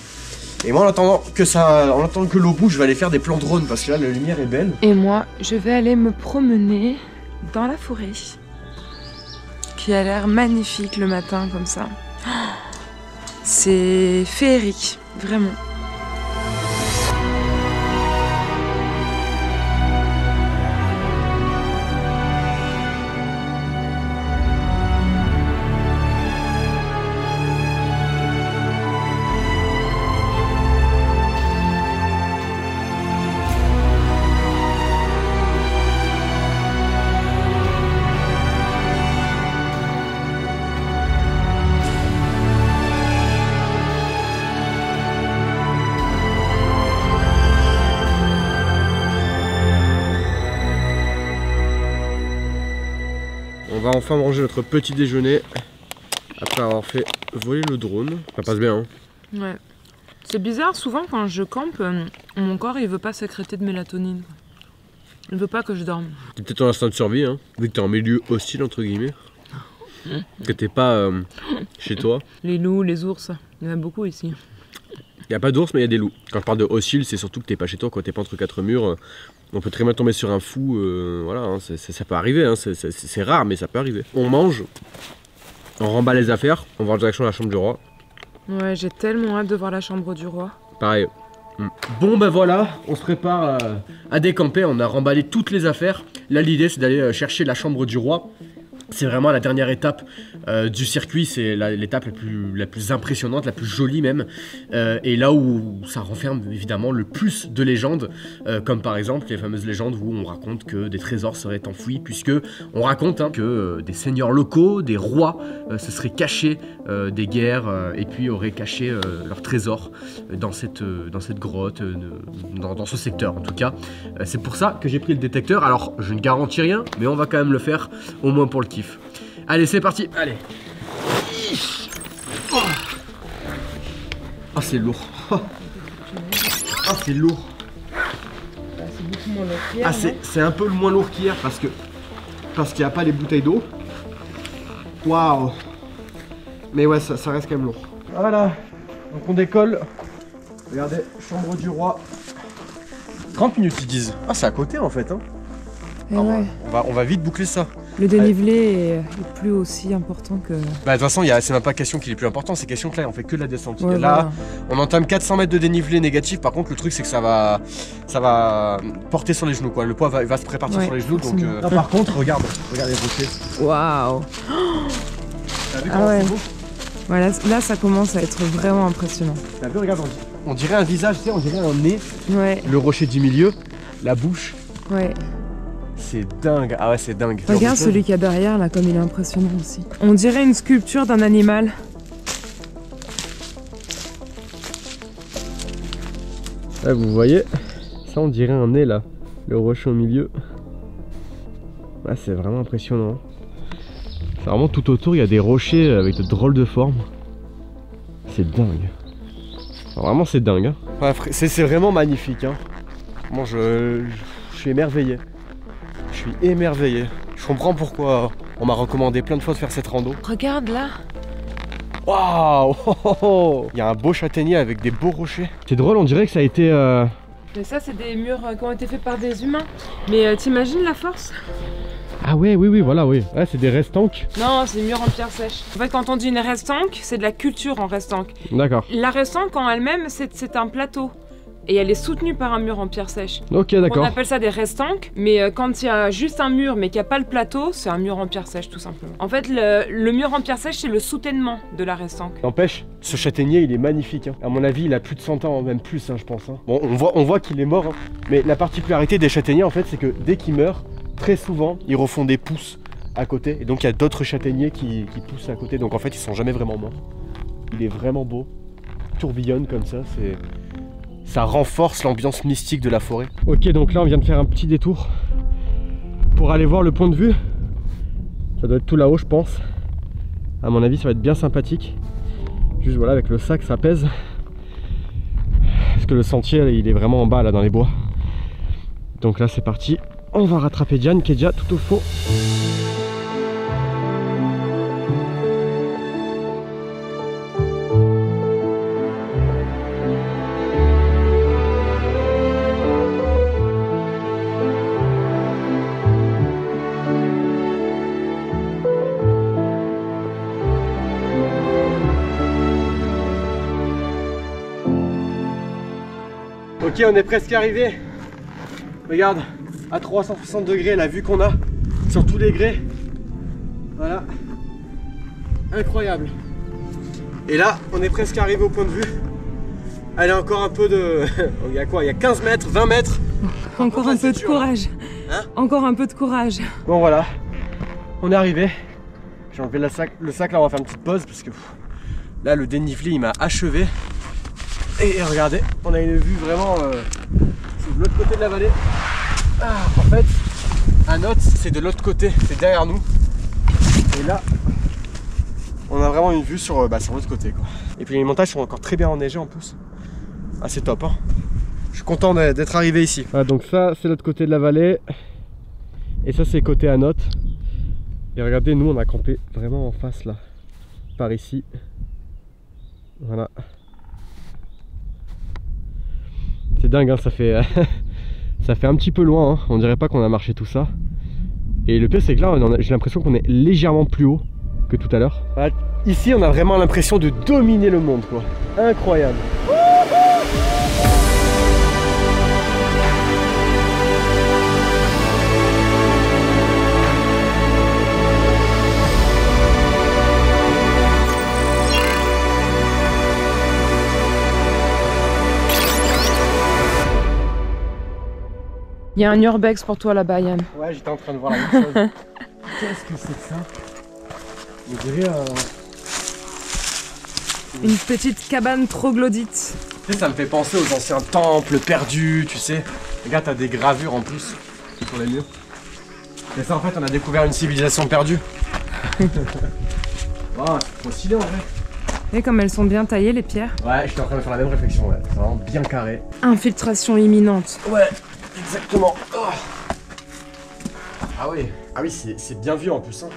Et moi en attendant que l'eau bouge, je vais aller faire des plans drone parce que là la lumière est belle. Et moi, je vais aller me promener dans la forêt qui a l'air magnifique le matin comme ça. C'est féerique, vraiment. On va enfin manger notre petit déjeuner après avoir fait voler le drone. Ça passe bien, hein? Ouais. C'est bizarre, souvent quand je campe, mon corps il veut pas sécréter de mélatonine. Il veut pas que je dorme. C'est peut-être ton instinct de survie, hein, vu que t'es en milieu hostile entre guillemets. Que t'es pas chez toi. Les loups, les ours, il y en a beaucoup ici. Il n'y a pas d'ours mais il y a des loups. Quand je parle de hostile, c'est surtout que t'es pas chez toi, quand t'es pas entre quatre murs. On peut très bien tomber sur un fou, voilà, hein, ça peut arriver, hein, c'est rare mais ça peut arriver. On mange, on remballe les affaires, on va en direction de la chambre du roi. Ouais, j'ai tellement hâte de voir la chambre du roi. Pareil. Bon ben voilà, on se prépare à décamper, on a remballé toutes les affaires. Là l'idée c'est d'aller chercher la chambre du roi. C'est vraiment la dernière étape du circuit, c'est l'étape la plus impressionnante, la plus jolie même, et là où ça renferme évidemment le plus de légendes, comme par exemple les fameuses légendes où on raconte que des trésors seraient enfouis, puisque on raconte hein, que des seigneurs locaux, des rois, se seraient cachés des guerres et puis auraient caché leurs trésors dans cette grotte, dans ce secteur en tout cas. C'est pour ça que j'ai pris le détecteur, alors je ne garantis rien, mais on va quand même le faire au moins pour le kiff. Allez, c'est parti. Allez. Ah, c'est lourd. Ah, c'est lourd. C'est beaucoup moins lourd qu'hier. Ah, c'est un peu le moins lourd qu'hier parce qu'il n'y a pas les bouteilles d'eau. Waouh. Mais ouais, ça reste quand même lourd. Voilà. Donc on décolle. Regardez, chambre du roi. 30 minutes ils disent. Ah, c'est à côté en fait. Hein. Et ouais. On va vite boucler ça. Le dénivelé est plus aussi important que... Bah de toute façon, c'est même pas question qu'il est plus important, c'est question que là on fait que de la descente. Ouais, là, on entame 400 mètres de dénivelé négatif, par contre le truc c'est que ça va porter sur les genoux quoi. Le poids va se prépartir sur les genoux donc... Là, par contre, regarde les rochers. Waouh. T'as vu comment c'est beau? Voilà, là ça commence à être vraiment impressionnant. T'as vu, regarde, on dirait un visage, tu sais, on dirait un nez. Ouais. Le rocher du milieu, la bouche. Ouais. C'est dingue, ah ouais c'est dingue. Regarde celui qu'il y a derrière là, comme il est impressionnant aussi. On dirait une sculpture d'un animal. Là vous voyez, ça on dirait un nez là, le rocher au milieu. Ah, c'est vraiment impressionnant. C'est vraiment tout autour, il y a des rochers avec de drôles de formes. C'est dingue. Alors, vraiment c'est dingue. Hein. Ouais, c'est vraiment magnifique. Hein. Moi je suis émerveillé. Je suis émerveillé. Je comprends pourquoi on m'a recommandé plein de fois de faire cette rando. Regarde là. Waouh. Il y a un beau châtaignier avec des beaux rochers. C'est drôle, on dirait que ça a été... Mais ça c'est des murs qui ont été faits par des humains. Mais t'imagines la force? Ah ouais, oui, voilà, oui. Ouais, c'est des restanques. Non, c'est des murs en pierre sèche. En fait, quand on dit une restanque, c'est de la culture en restanque. D'accord. La restanque en elle-même, c'est un plateau. Et elle est soutenue par un mur en pierre sèche. Ok, d'accord. On appelle ça des restanques, mais quand il y a juste un mur mais qu'il n'y a pas le plateau, c'est un mur en pierre sèche tout simplement. En fait, le mur en pierre sèche, c'est le soutènement de la restanque. N'empêche, ce châtaignier, il est magnifique. Hein. À mon avis, il a plus de 100 ans, même plus, hein, je pense. Hein. Bon, on voit qu'il est mort, hein. Mais la particularité des châtaigniers, en fait, c'est que dès qu'ils meurent, très souvent, ils refont des pousses à côté. Et donc, il y a d'autres châtaigniers qui poussent à côté. Donc, en fait, ils sont jamais vraiment morts. Il est vraiment beau. Tourbillonne comme ça, ça renforce l'ambiance mystique de la forêt. Ok, donc là on vient de faire un petit détour pour aller voir le point de vue. Ça doit être tout là-haut je pense. À mon avis ça va être bien sympathique. Juste voilà, avec le sac ça pèse. Parce que le sentier il est vraiment en bas là dans les bois. Donc là c'est parti. On va rattraper Diane qui est déjà tout au fond. Ok, on est presque arrivé. Regarde, à 360 degrés la vue qu'on a sur tous les grès. Voilà. Incroyable. Et là, on est presque arrivé au point de vue. Allez, encore un peu de... Il y a quoi? Il y a 15 mètres, 20 mètres. Encore un peu de courage. Hein? Encore un peu de courage. Bon voilà, on est arrivé. J'ai enlevé le sac, là on va faire une petite pause parce que là le dénivelé il m'a achevé. Et regardez, on a une vue vraiment c'est de l'autre côté de la vallée. Ah, en fait, à Notes, c'est de l'autre côté, c'est derrière nous. Et là, on a vraiment une vue sur l'autre côté quoi. Et puis les montagnes sont encore très bien enneigées en plus. Ah c'est top hein. Je suis content d'être arrivé ici. Voilà, donc ça c'est l'autre côté de la vallée. Et ça c'est côté à Notes. Et regardez, nous on a campé vraiment en face là. Par ici. Voilà. C'est dingue hein, ça fait ça fait un petit peu loin hein. On dirait pas qu'on a marché tout ça. Et le pire c'est que là j'ai l'impression qu'on est légèrement plus haut que tout à l'heure. Voilà. Ici on a vraiment l'impression de dominer le monde quoi. Incroyable. Il y a un urbex pour toi là-bas, Yann. Ouais, j'étais en train de voir la même chose. Qu'est-ce que c'est que ça? On dirait une petite cabane troglodyte. Tu sais, ça me fait penser aux anciens temples perdus, tu sais. Regarde, t'as des gravures en plus sur les murs. Et ça, en fait, on a découvert une civilisation perdue. Oh, c'est trop stylé en vrai. Et comme elles sont bien taillées, les pierres. Ouais, j'étais en train de faire la même réflexion, ouais. C'est vraiment bien carré. Infiltration imminente. Ouais, exactement. Oh. Ah oui, c'est bien vu en plus. Hein.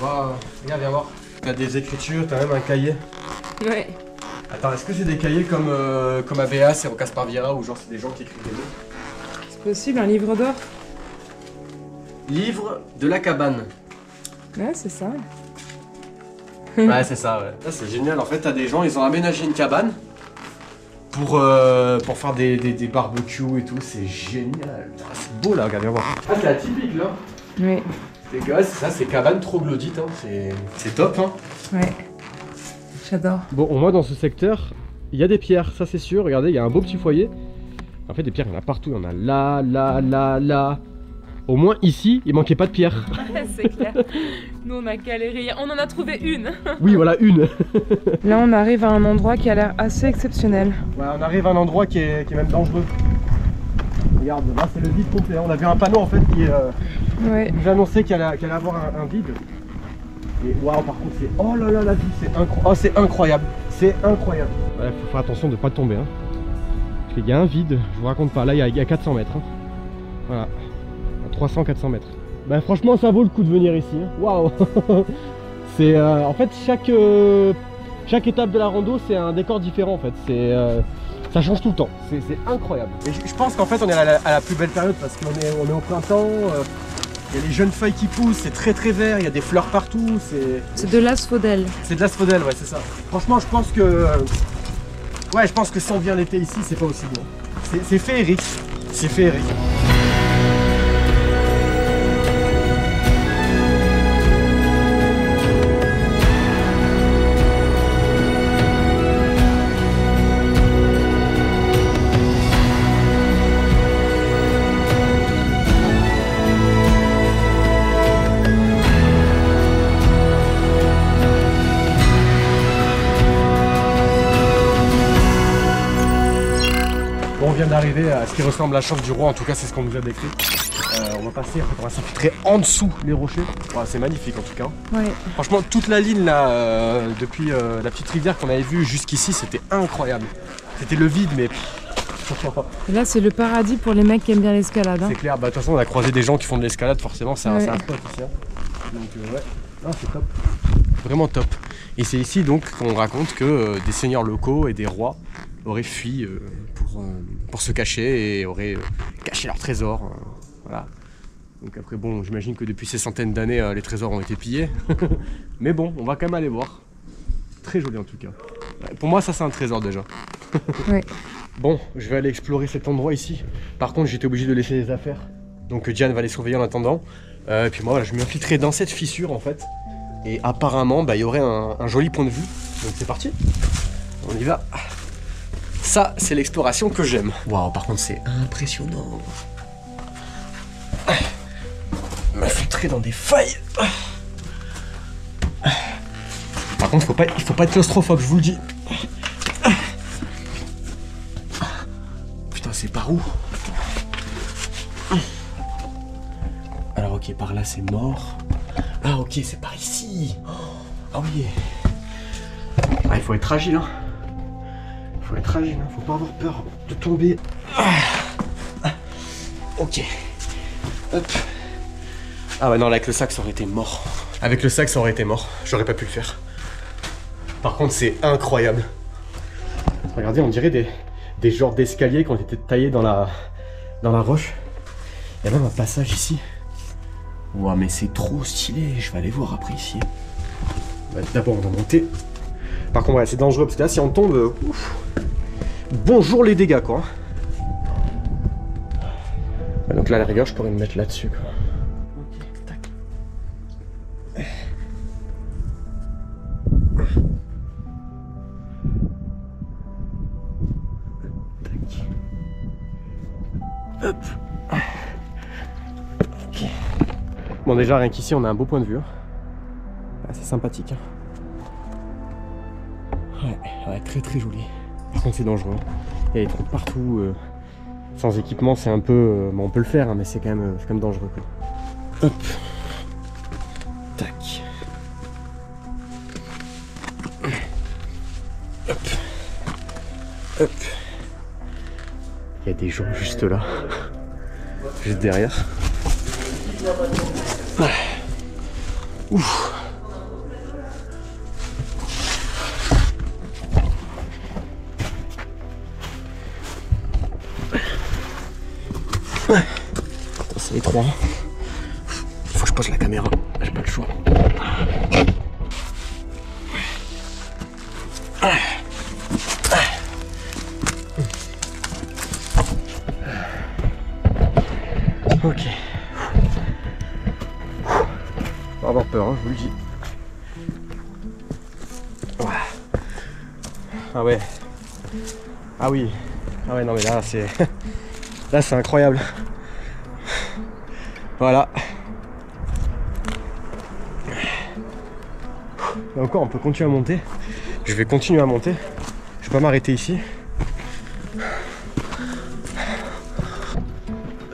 Wow. Regarde, viens voir. T'as des écritures, t'as même un cahier. Ouais. Attends, est-ce que c'est des cahiers comme ABA, et Rocas Parviera, ou genre c'est des gens qui écrivent des mots? C'est possible, un livre d'or. Livre de la cabane. Ouais, c'est ça. Ouais, c'est ça, ouais. Ça, c'est génial. En fait, t'as des gens, ils ont aménagé une cabane pour faire des barbecues et tout. C'est génial. Ah, c'est beau, là, regardez, voir. Ah, c'est atypique, là. Oui. C'est ça, c'est cabane troglodyte, hein. C'est top, hein. Ouais. J'adore. Bon, moi, dans ce secteur, il y a des pierres, ça c'est sûr. Regardez, il y a un beau petit foyer. En fait, des pierres, il y en a partout. Il y en a là. Au moins ici, il manquait pas de pierres. C'est clair. Nous, on a galéré. On en a trouvé une. Oui, voilà, une. Là, on arrive à un endroit qui a l'air assez exceptionnel. Ouais, on arrive à un endroit qui est même dangereux. Regarde, là, c'est le vide complet. On a vu un panneau en fait qui nous annonçait qu'il allait avoir un vide. Et waouh, par contre, c'est. Oh là là, la vie, c'est incroyable. C'est incroyable. Ouais, faut faire attention de ne pas tomber. Hein. Parce qu'il y a un vide, je vous raconte pas. Là, il y a 400 mètres. Hein. Voilà. 300-400 mètres. Bah franchement ça vaut le coup de venir ici. Waouh. C'est en fait chaque étape de la rando c'est un décor différent en fait. Ça change tout le temps. C'est incroyable. Et je pense qu'en fait on est à la plus belle période parce qu'on est au printemps. Il y a les jeunes feuilles qui poussent, c'est très vert, il y a des fleurs partout. C'est de l'asphodèle. C'est de l'asphodèle, ouais c'est ça. Franchement je pense que si on vient l'été ici c'est pas aussi beau. C'est féerique. C'est féerique. On vient d'arriver à ce qui ressemble à la Chauffe du Roi, en tout cas c'est ce qu'on nous a décrit. On va passer, on va s'infiltrer en dessous les rochers. Ouais, c'est magnifique en tout cas. Ouais. Franchement toute la ligne là, depuis la petite rivière qu'on avait vue jusqu'ici, c'était incroyable. C'était le vide mais... Et là c'est le paradis pour les mecs qui aiment bien l'escalade. Hein. C'est clair, bah de toute façon on a croisé des gens qui font de l'escalade, forcément c'est un spot ici. Hein. Donc ouais, ah, c'est top. Vraiment top. Et c'est ici donc qu'on raconte que des seigneurs locaux et des rois auraient fui pour se cacher et auraient caché leurs trésors. Voilà. Donc après bon, j'imagine que depuis ces centaines d'années, les trésors ont été pillés. Mais bon, on va quand même aller voir. Très joli en tout cas. Pour moi ça c'est un trésor déjà. Ouais. Bon, je vais aller explorer cet endroit ici. Par contre j'étais obligé de laisser les affaires. Donc Diane va les surveiller en attendant. Et puis moi voilà, je m'infiltrerai dans cette fissure en fait. Et apparemment il y aurait un joli point de vue. Donc c'est parti. On y va. Ça, c'est l'exploration que j'aime. Waouh, par contre, c'est impressionnant. M'infiltrer dans des failles. Par contre, il faut pas être claustrophobe, je vous le dis. Putain, c'est par où? Alors, ok, par là, c'est mort. Ah, ok, c'est par ici. Ah oui. Ah, il faut être agile, hein. Faut être agile, hein. Faut pas avoir peur de tomber. Ok. Hop. Ah ouais non, là, avec le sac ça aurait été mort. Avec le sac ça aurait été mort. J'aurais pas pu le faire. Par contre c'est incroyable. Regardez, on dirait des genres d'escaliers qui ont été taillés dans la roche. Il y a même un passage ici. Ouah mais c'est trop stylé. Je vais aller voir après ici. D'abord on va monter. Par contre ouais, c'est dangereux parce que là si on tombe... ouf. Bonjour les dégâts quoi. Donc là à la rigueur je pourrais me mettre là-dessus quoi. Ok, tac. Tac. Hop. Ok. Bon déjà rien qu'ici on a un beau point de vue. Hein. Ah, c'est sympathique. Hein. Ouais, très joli. Par contre c'est dangereux. Il y a des trous partout. Sans équipement c'est un peu... bon, on peut le faire hein, mais c'est quand même dangereux quoi. Hop. Tac. Hop. Hop. Il y a des gens juste là. Juste derrière. Ouf. C'est étroit. pose la caméra, j'ai pas le choix. Ok. Pas avoir peur, hein, je vous le dis. Ah ouais. Ah oui. Ah ouais, non mais là c'est... Là c'est incroyable. Voilà. Là encore on peut continuer à monter. Je vais continuer à monter. Je vais pas m'arrêter ici.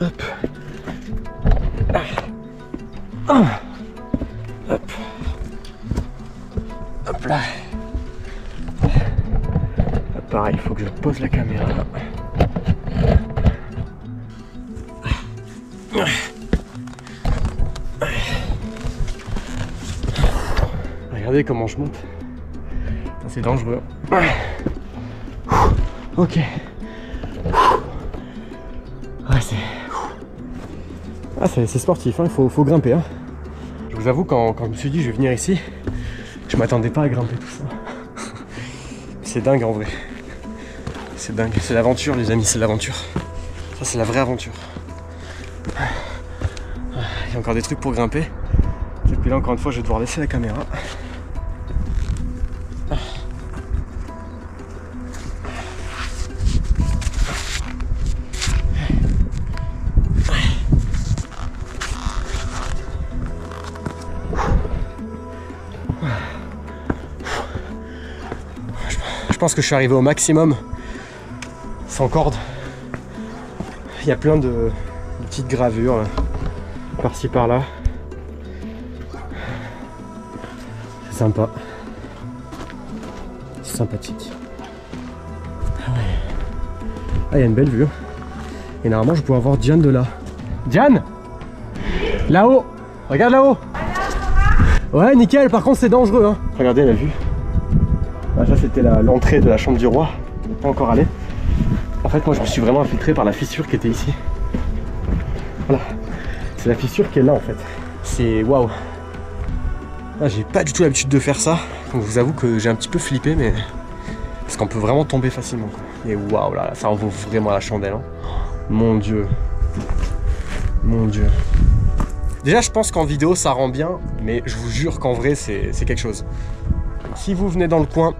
Hop. Hop. Hop là. Pareil, il faut que je pose la caméra. Regardez comment je monte. C'est dangereux. Ok. Ouais, c'est sportif, hein. Il faut grimper. Hein. Je vous avoue, quand je me suis dit je vais venir ici, je m'attendais pas à grimper tout ça. C'est dingue en vrai. C'est dingue. C'est l'aventure les amis, c'est l'aventure. Ça c'est la vraie aventure. Il y a encore des trucs pour grimper. Et puis là encore une fois je vais devoir laisser la caméra. Je pense que je suis arrivé au maximum sans corde. Il y a plein de petites gravures là, par-ci par-là. C'est sympa. C'est sympathique. Ah ouais. Ah, il y a une belle vue. Et normalement je pourrais avoir Diane de là. Diane, là-haut. Regarde là-haut. Ouais, nickel. Par contre c'est dangereux hein. Regardez la vue. Ah, ça c'était l'entrée de la chambre du roi. On n'est pas encore allé. En fait moi je me suis vraiment infiltré par la fissure qui était ici. Voilà. C'est la fissure qui est là en fait. C'est waouh. Ah, j'ai pas du tout l'habitude de faire ça. Donc je vous avoue que j'ai un petit peu flippé mais. Parce qu'on peut vraiment tomber facilement quoi. Et waouh là, ça en vaut vraiment la chandelle. Hein. Mon dieu. Mon dieu. Déjà je pense qu'en vidéo ça rend bien, mais je vous jure qu'en vrai c'est quelque chose. Si vous venez dans le coin,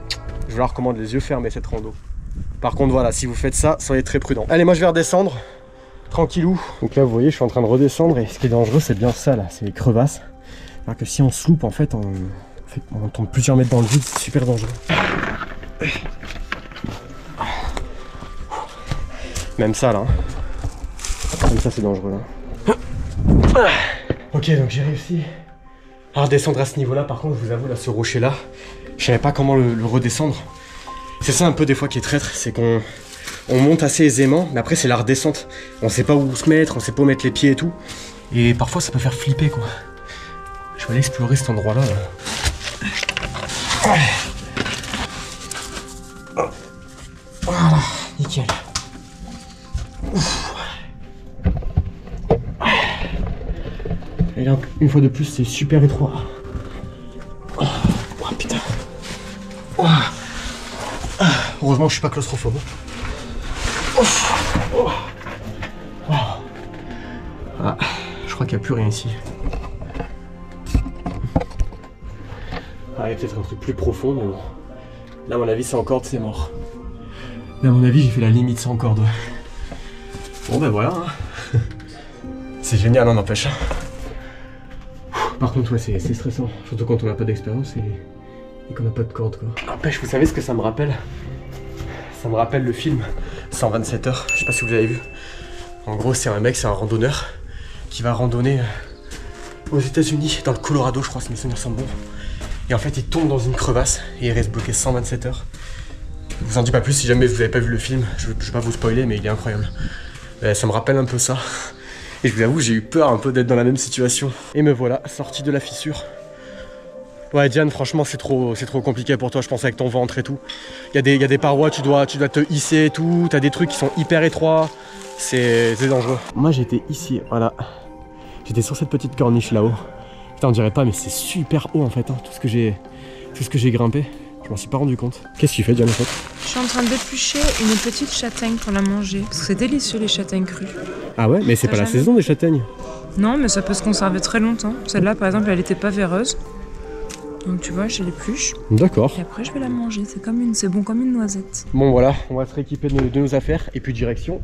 je vous la recommande les yeux fermés cette rando. Par contre voilà, si vous faites ça, soyez très prudent. Allez, moi je vais redescendre, tranquillou. Donc là vous voyez, je suis en train de redescendre et ce qui est dangereux c'est bien ça là, c'est les crevasses. Alors que si on se loupe en fait, on tombe plusieurs mètres dans le vide, c'est super dangereux. Même ça là. Même ça c'est dangereux là. Ok, donc j'ai réussi à redescendre à ce niveau là. Par contre je vous avoue là, ce rocher là, je savais pas comment le redescendre. C'est ça un peu des fois qui est traître, c'est qu'on monte assez aisément, mais après c'est la redescente. On sait pas où se mettre, on sait pas où mettre les pieds et tout. Et parfois ça peut faire flipper quoi. Je vais aller explorer cet endroit là. Voilà, nickel. Ouf. Et là, une fois de plus, c'est super étroit. Oh putain. Oh. Heureusement que je suis pas claustrophobe. Oh. Ah, je crois qu'il n'y a plus rien ici. Ah, il y a peut-être un truc plus profond, mais bon. Là, à mon avis, sans corde, c'est mort. Là, à mon avis, j'ai fait la limite sans corde. Bon, ben voilà. Hein. C'est génial, on n'empêche. Par contre, ouais, c'est stressant. Surtout quand on n'a pas d'expérience et qu'on n'a pas de corde, quoi. N'empêche, vous savez ce que ça me rappelle? Ça me rappelle le film 127 heures. Je sais pas si vous l'avez vu. En gros, c'est un mec, c'est un randonneur qui va randonner aux États-Unis, dans le Colorado, je crois, si mes souvenirs sont bons. Et en fait, il tombe dans une crevasse et il reste bloqué 127 heures. Je vous en dis pas plus si jamais vous avez pas vu le film. Je vais pas vous spoiler, mais il est incroyable. Ça me rappelle un peu ça. Et je vous avoue, j'ai eu peur un peu d'être dans la même situation. Et me voilà, sorti de la fissure. Ouais, Diane, franchement, c'est trop compliqué pour toi, je pense, avec ton ventre et tout. Il y a des parois, tu dois te hisser et tout. T'as des trucs qui sont hyper étroits. C'est dangereux. Moi, j'étais ici, voilà. J'étais sur cette petite corniche là-haut. Putain, on dirait pas, mais c'est super haut en fait, hein, tout ce que j'ai grimpé. Je m'en suis pas rendu compte. Qu'est-ce que tu fais, Diane, en fait? Je suis en train d'éplucher une petite châtaigne pour la manger. Parce que c'est délicieux les châtaignes crues. Ah ouais, mais c'est pas la saison des châtaignes. Non, mais ça peut se conserver très longtemps. Celle-là, par exemple, elle était pas véreuse. Donc tu vois, je l'épluche. D'accord. Et après, je vais la manger. C'est bon comme une noisette. Bon voilà, on va se rééquiper de nos affaires et puis direction.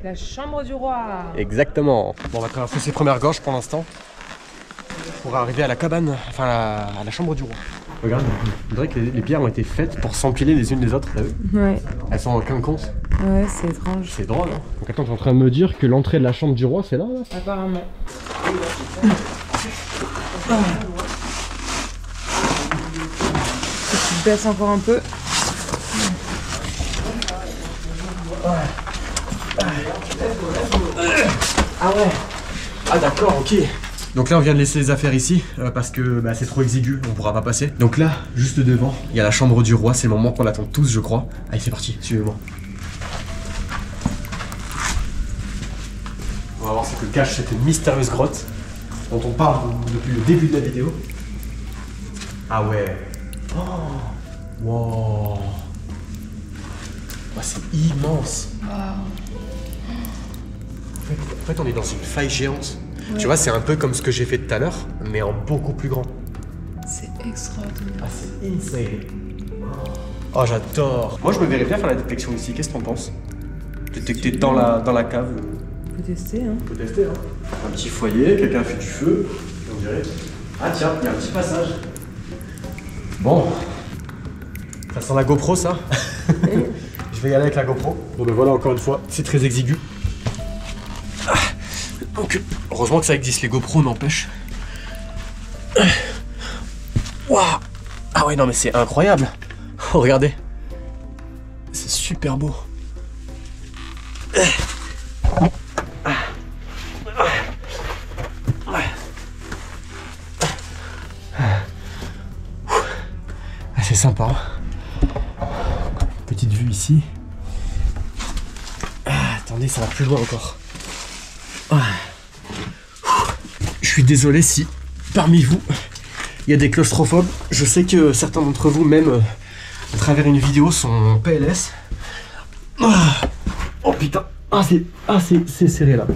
La chambre du roi. Exactement. Bon, on va traverser ces premières gorges pour l'instant. Pour arriver à la cabane, enfin à la chambre du roi. Regarde, on dirait que les pierres ont été faites pour s'empiler les unes les autres, t'as vu? Ouais. Elles sont en quinconce. Ouais, c'est étrange. C'est drôle, hein. Donc attends, t'es en train de me dire que l'entrée de la chambre du roi, c'est là, là? Apparemment. Tu baisses encore un peu. Ah ouais. Ah d'accord, ok. Donc là on vient de laisser les affaires ici parce que bah, c'est trop exigu, on pourra pas passer. Donc là, juste devant, il y a la chambre du roi, c'est le moment qu'on attend tous je crois. Allez c'est parti, suivez-moi. On va voir ce que cache cette mystérieuse grotte dont on parle depuis le début de la vidéo. Ah ouais. Oh. Wow. Oh, c'est immense. En fait on est dans une faille géante. Ouais. Tu vois, c'est un peu comme ce que j'ai fait tout à l'heure, mais en beaucoup plus grand. C'est extraordinaire. Ah, c'est insane. Oh, j'adore. Moi, je me verrais bien faire la détection ici. Qu'est-ce que t'en penses? Détecter dans la cave. Faut tester, hein. Faut tester, hein. Un petit foyer, quelqu'un fait du feu, on dirait. Ah tiens, il y a un petit passage. Bon. Ça sent la GoPro, ça. Je vais y aller avec la GoPro. Bon, ben voilà, encore une fois, c'est très exigu. Donc, heureusement que ça existe, les GoPro n'empêche. Waouh! Ah ouais, non mais c'est incroyable. Oh, regardez. C'est super beau. C'est sympa. Petite vue ici. Attendez, ça va plus loin encore. Je suis désolé si parmi vous il y a des claustrophobes. Je sais que certains d'entre vous, même à travers une vidéo, sont en PLS. Oh putain, c'est serré là.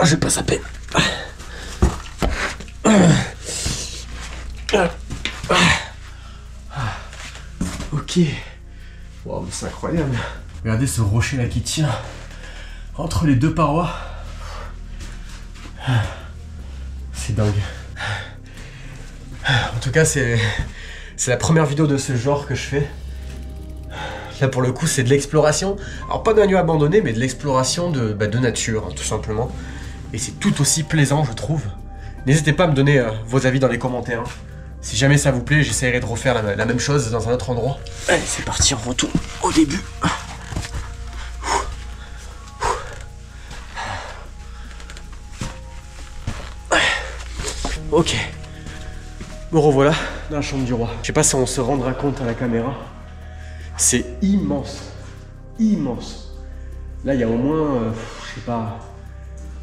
Je vais pas saper. Ok. Wow, c'est incroyable. Regardez ce rocher là qui tient entre les deux parois. C'est dingue. En tout cas, c'est la première vidéo de ce genre que je fais. Là, pour le coup, c'est de l'exploration. Alors, pas d'un lieu abandonné, mais de l'exploration de nature, hein, tout simplement. Et c'est tout aussi plaisant, je trouve. N'hésitez pas à me donner vos avis dans les commentaires. Si jamais ça vous plaît, j'essaierai de refaire la même chose dans un autre endroit. Allez, c'est parti, on retourne au début. Ok, me revoilà dans la chambre du roi. Je sais pas si on se rendra compte à la caméra. C'est immense, immense. Là, il y a au moins, je sais pas,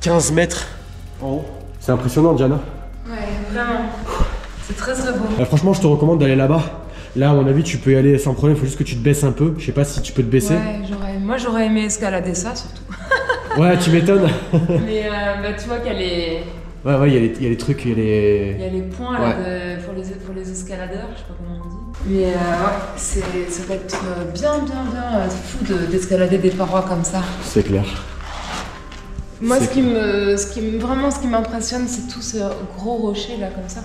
15 mètres en haut. C'est impressionnant, Diana. Ouais, vraiment. C'est très très beau. Franchement, je te recommande d'aller là-bas. Là, à mon avis, tu peux y aller sans problème. Il faut juste que tu te baisses un peu. Je sais pas si tu peux te baisser. Ouais, moi j'aurais aimé escalader ça surtout. Ouais, tu m'étonnes. Mais tu vois qu'elle est... Ouais, il y a les trucs, il y a les... Il y a les points là, pour les escaladeurs, je sais pas comment on dit. Mais ouais, ça va être bien fou d'escalader des parois comme ça. C'est clair. Moi, ce qui m'impressionne, c'est tous ces gros rochers là comme ça.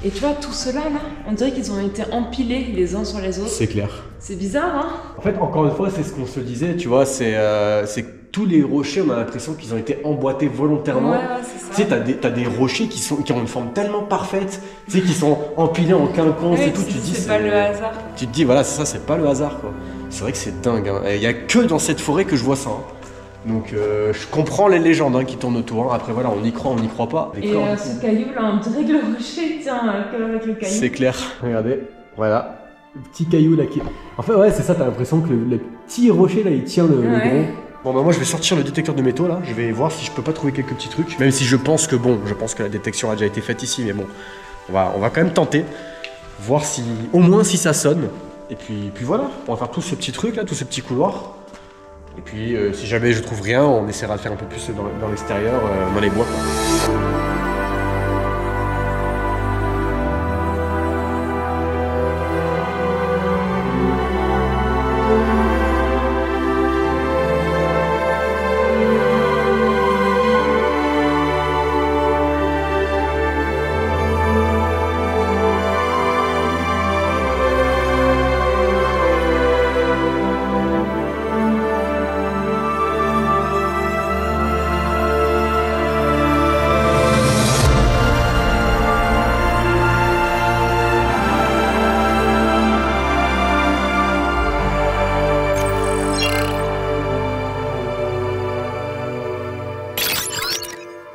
Et tu vois, tout cela là, on dirait qu'ils ont été empilés les uns sur les autres. C'est clair. C'est bizarre, hein? En fait, encore une fois, c'est ce qu'on se disait, tu vois, c'est que tous les rochers, on a l'impression qu'ils ont été emboîtés volontairement. Ouais, c'est ça. Tu sais, t'as des rochers qui ont une forme tellement parfaite, tu sais, qui sont empilés en quinconce et tout. Tu te dis, c'est pas le hasard. Tu te dis, voilà, c'est pas le hasard, quoi. C'est vrai que c'est dingue, hein. Il y a que dans cette forêt que je vois ça, hein. Donc je comprends les légendes hein, qui tournent autour. Après voilà, on y croit pas. Et ce caillou là, on dirait que le rocher tient avec le caillou. C'est clair. Regardez, voilà. Le petit caillou là qui... En fait ouais, c'est ça, t'as l'impression que le petit rocher là, il tient le gros. Bon bah moi je vais sortir le détecteur de métaux là, je vais voir si je peux pas trouver quelques petits trucs. Même si je pense que la détection a déjà été faite ici, mais bon, on va quand même tenter. Voir si, au moins si ça sonne. Et puis voilà, on va faire tous ces petits trucs là, tous ces petits couloirs. Et puis si jamais je trouve rien, on essaiera de faire un peu plus dans l'extérieur, dans les bois quoi.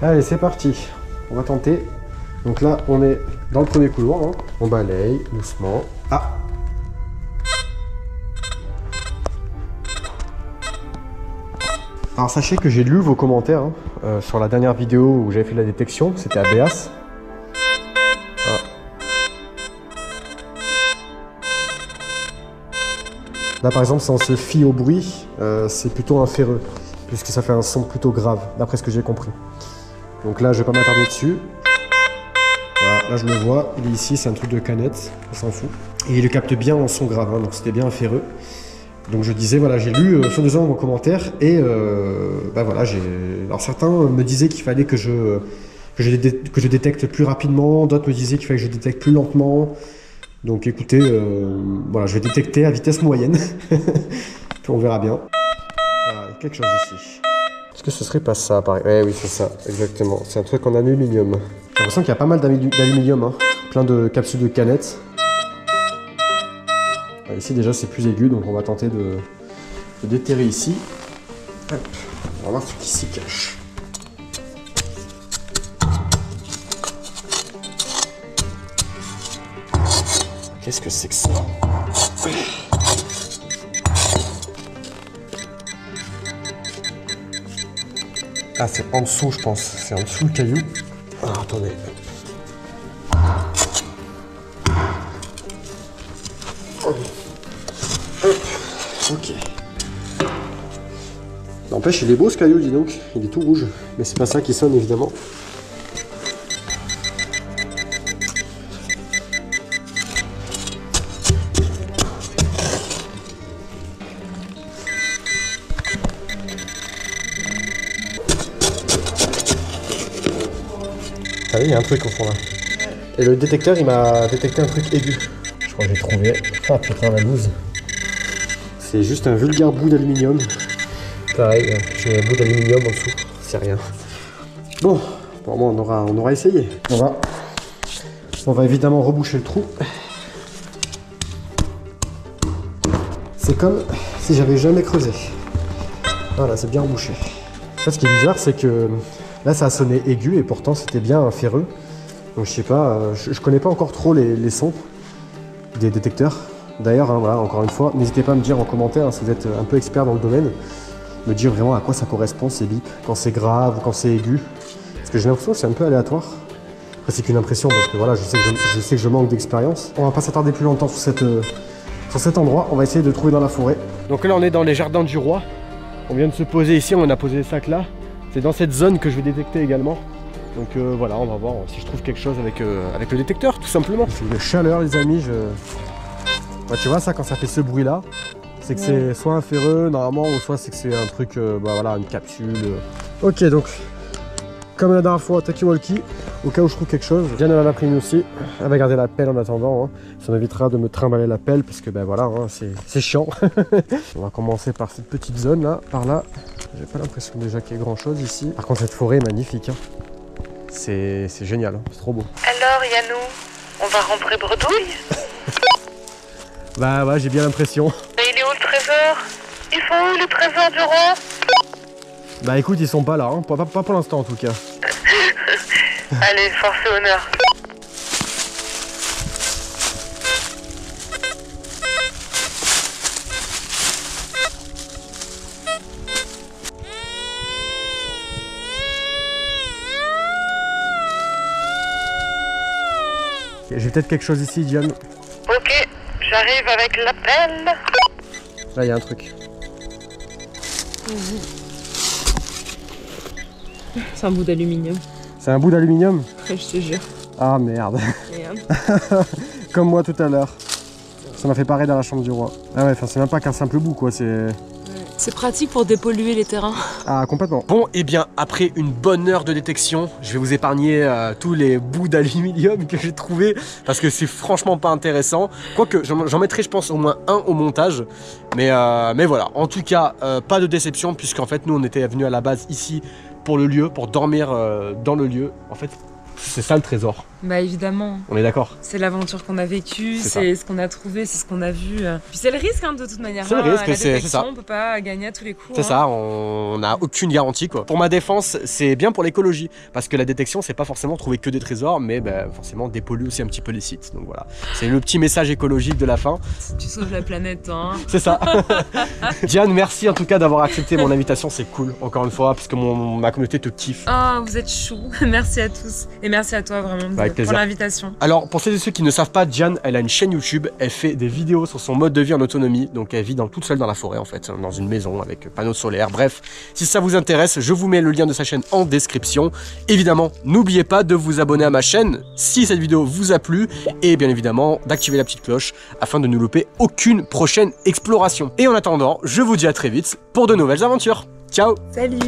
Allez, c'est parti. On va tenter. Donc là, on est dans le premier couloir. Hein. On balaye doucement. Ah! Alors sachez que j'ai lu vos commentaires hein, sur la dernière vidéo où j'avais fait la détection. C'était à Béas. Ah. Là par exemple, si on se fie au bruit, c'est plutôt un ferreux. Puisque ça fait un son plutôt grave, d'après ce que j'ai compris. Donc là, je vais pas m'attarder dessus. Voilà, là je le vois, il est ici, c'est un truc de canette, on s'en fout. Et il le capte bien en son grave, hein, donc c'était bien ferreux. Donc je disais, voilà, j'ai lu soigneusement vos commentaires et bah voilà, alors certains me disaient qu'il fallait que je détecte plus rapidement, d'autres me disaient qu'il fallait que je détecte plus lentement. Donc écoutez, voilà, je vais détecter à vitesse moyenne. Puis on verra bien. Voilà, quelque chose ici. Est-ce que ce serait pas ça, pareil? Eh oui, c'est ça, exactement. C'est un truc en aluminium. J'ai l'impression qu'il y a pas mal d'aluminium, hein. Plein de capsules de canettes. Ici, déjà, c'est plus aigu, donc on va tenter de déterrer ici. Hop. On va voir ce qui s'y cache. Qu'est-ce que c'est que ça? Ah, c'est en dessous, je pense. C'est en dessous le caillou. Alors, attendez. Ok. N'empêche, il est beau ce caillou, dis donc. Il est tout rouge. Mais c'est pas ça qui sonne, évidemment. Ah oui, il y a un truc au fond là. Et le détecteur, il m'a détecté un truc aigu. Je crois que j'ai trouvé. Ah putain, la loose. C'est juste un vulgaire bout d'aluminium. Pareil, j'ai un bout d'aluminium en dessous. C'est rien. Bon, pour moi, on aura essayé. On va évidemment reboucher le trou. C'est comme si j'avais jamais creusé. Voilà, c'est bien rebouché. En fait, ce qui est bizarre, c'est que là, ça a sonné aigu et pourtant, c'était bien un ferreux. Donc, je sais pas, je connais pas encore trop les sons des détecteurs. D'ailleurs, hein, voilà, encore une fois, n'hésitez pas à me dire en commentaire, hein, si vous êtes un peu expert dans le domaine, me dire vraiment à quoi ça correspond ces bips, quand c'est grave ou quand c'est aigu. Parce que j'ai l'impression que c'est un peu aléatoire. Après, c'est qu'une impression parce que voilà, je sais que je manque d'expérience. On va pas s'attarder plus longtemps sur cet endroit, on va essayer de trouver dans la forêt. Donc là, on est dans les jardins du roi. On vient de se poser ici, on a posé les sacs là. C'est dans cette zone que je vais détecter également. Donc voilà, on va voir si je trouve quelque chose avec le détecteur, tout simplement. C'est une chaleur, les amis. Bah, tu vois ça, quand ça fait ce bruit là, c'est que c'est soit un ferreux normalement, ou soit c'est que c'est un truc, bah voilà, une capsule. Ok, donc comme la dernière fois, talkie-walkie, au cas où je trouve quelque chose. Diane elle a pris aussi. Elle va garder la pelle en attendant. Hein. Ça m'évitera de me trimballer la pelle parce que ben voilà, hein, c'est chiant. On va commencer par cette petite zone là, par là. J'ai pas l'impression déjà qu'il y ait grand chose ici. Par contre, cette forêt est magnifique. Hein. C'est génial, hein. C'est trop beau. Alors Yannou, on va rentrer bredouille? Bah ouais, j'ai bien l'impression. Mais il est où le trésor? Ils sont où les trésors du roi? Bah écoute, ils sont pas là, hein. Pas pour l'instant en tout cas. Allez, force et honneur. J'ai peut-être quelque chose ici, Diane. Ok, j'arrive avec l'appel. Là, il y a un truc. C'est un bout d'aluminium. C'est un bout d'aluminium? Je te jure. Ah merde. Merde. Comme moi tout à l'heure. Ça m'a fait pareil dans la chambre du roi. Ah ouais, enfin c'est même pas qu'un simple bout quoi, c'est... C'est pratique pour dépolluer les terrains. Ah complètement. Bon et bien après une bonne heure de détection, je vais vous épargner tous les bouts d'aluminium que j'ai trouvés parce que c'est franchement pas intéressant. Quoique j'en mettrai je pense au moins un au montage. Mais voilà, en tout cas pas de déception puisqu'en fait nous on était venus à la base ici pour le lieu, pour dormir dans le lieu. En fait c'est ça le trésor. Bah évidemment. On est d'accord. C'est l'aventure qu'on a vécue, C'est c'est ce qu'on a trouvé, c'est ce qu'on a vu. Puis c'est le risque hein, de toute manière. C'est le risque, la c'est détection, ça. On peut pas gagner à tous les coups. C'est ça, on n'a aucune garantie quoi. Pour ma défense, c'est bien pour l'écologie parce que la détection, c'est pas forcément trouver que des trésors, mais forcément dépolluer aussi un petit peu les sites. Donc voilà, c'est le petit message écologique de la fin. Tu sauves la planète, hein. C'est ça. Diane, merci en tout cas d'avoir accepté mon invitation, c'est cool. Encore une fois, parce que ma communauté te kiffe. Ah, vous êtes chou. Merci à tous et merci à toi vraiment Avec plaisir. pour l'invitation. Alors, pour celles et ceux qui ne savent pas, Diane, elle a une chaîne YouTube, elle fait des vidéos sur son mode de vie en autonomie, donc elle vit toute seule dans la forêt en fait, dans une maison avec panneaux solaires, bref. Si ça vous intéresse, je vous mets le lien de sa chaîne en description. Évidemment, n'oubliez pas de vous abonner à ma chaîne si cette vidéo vous a plu, et bien évidemment d'activer la petite cloche afin de ne louper aucune prochaine exploration. Et en attendant, je vous dis à très vite pour de nouvelles aventures. Ciao! Salut!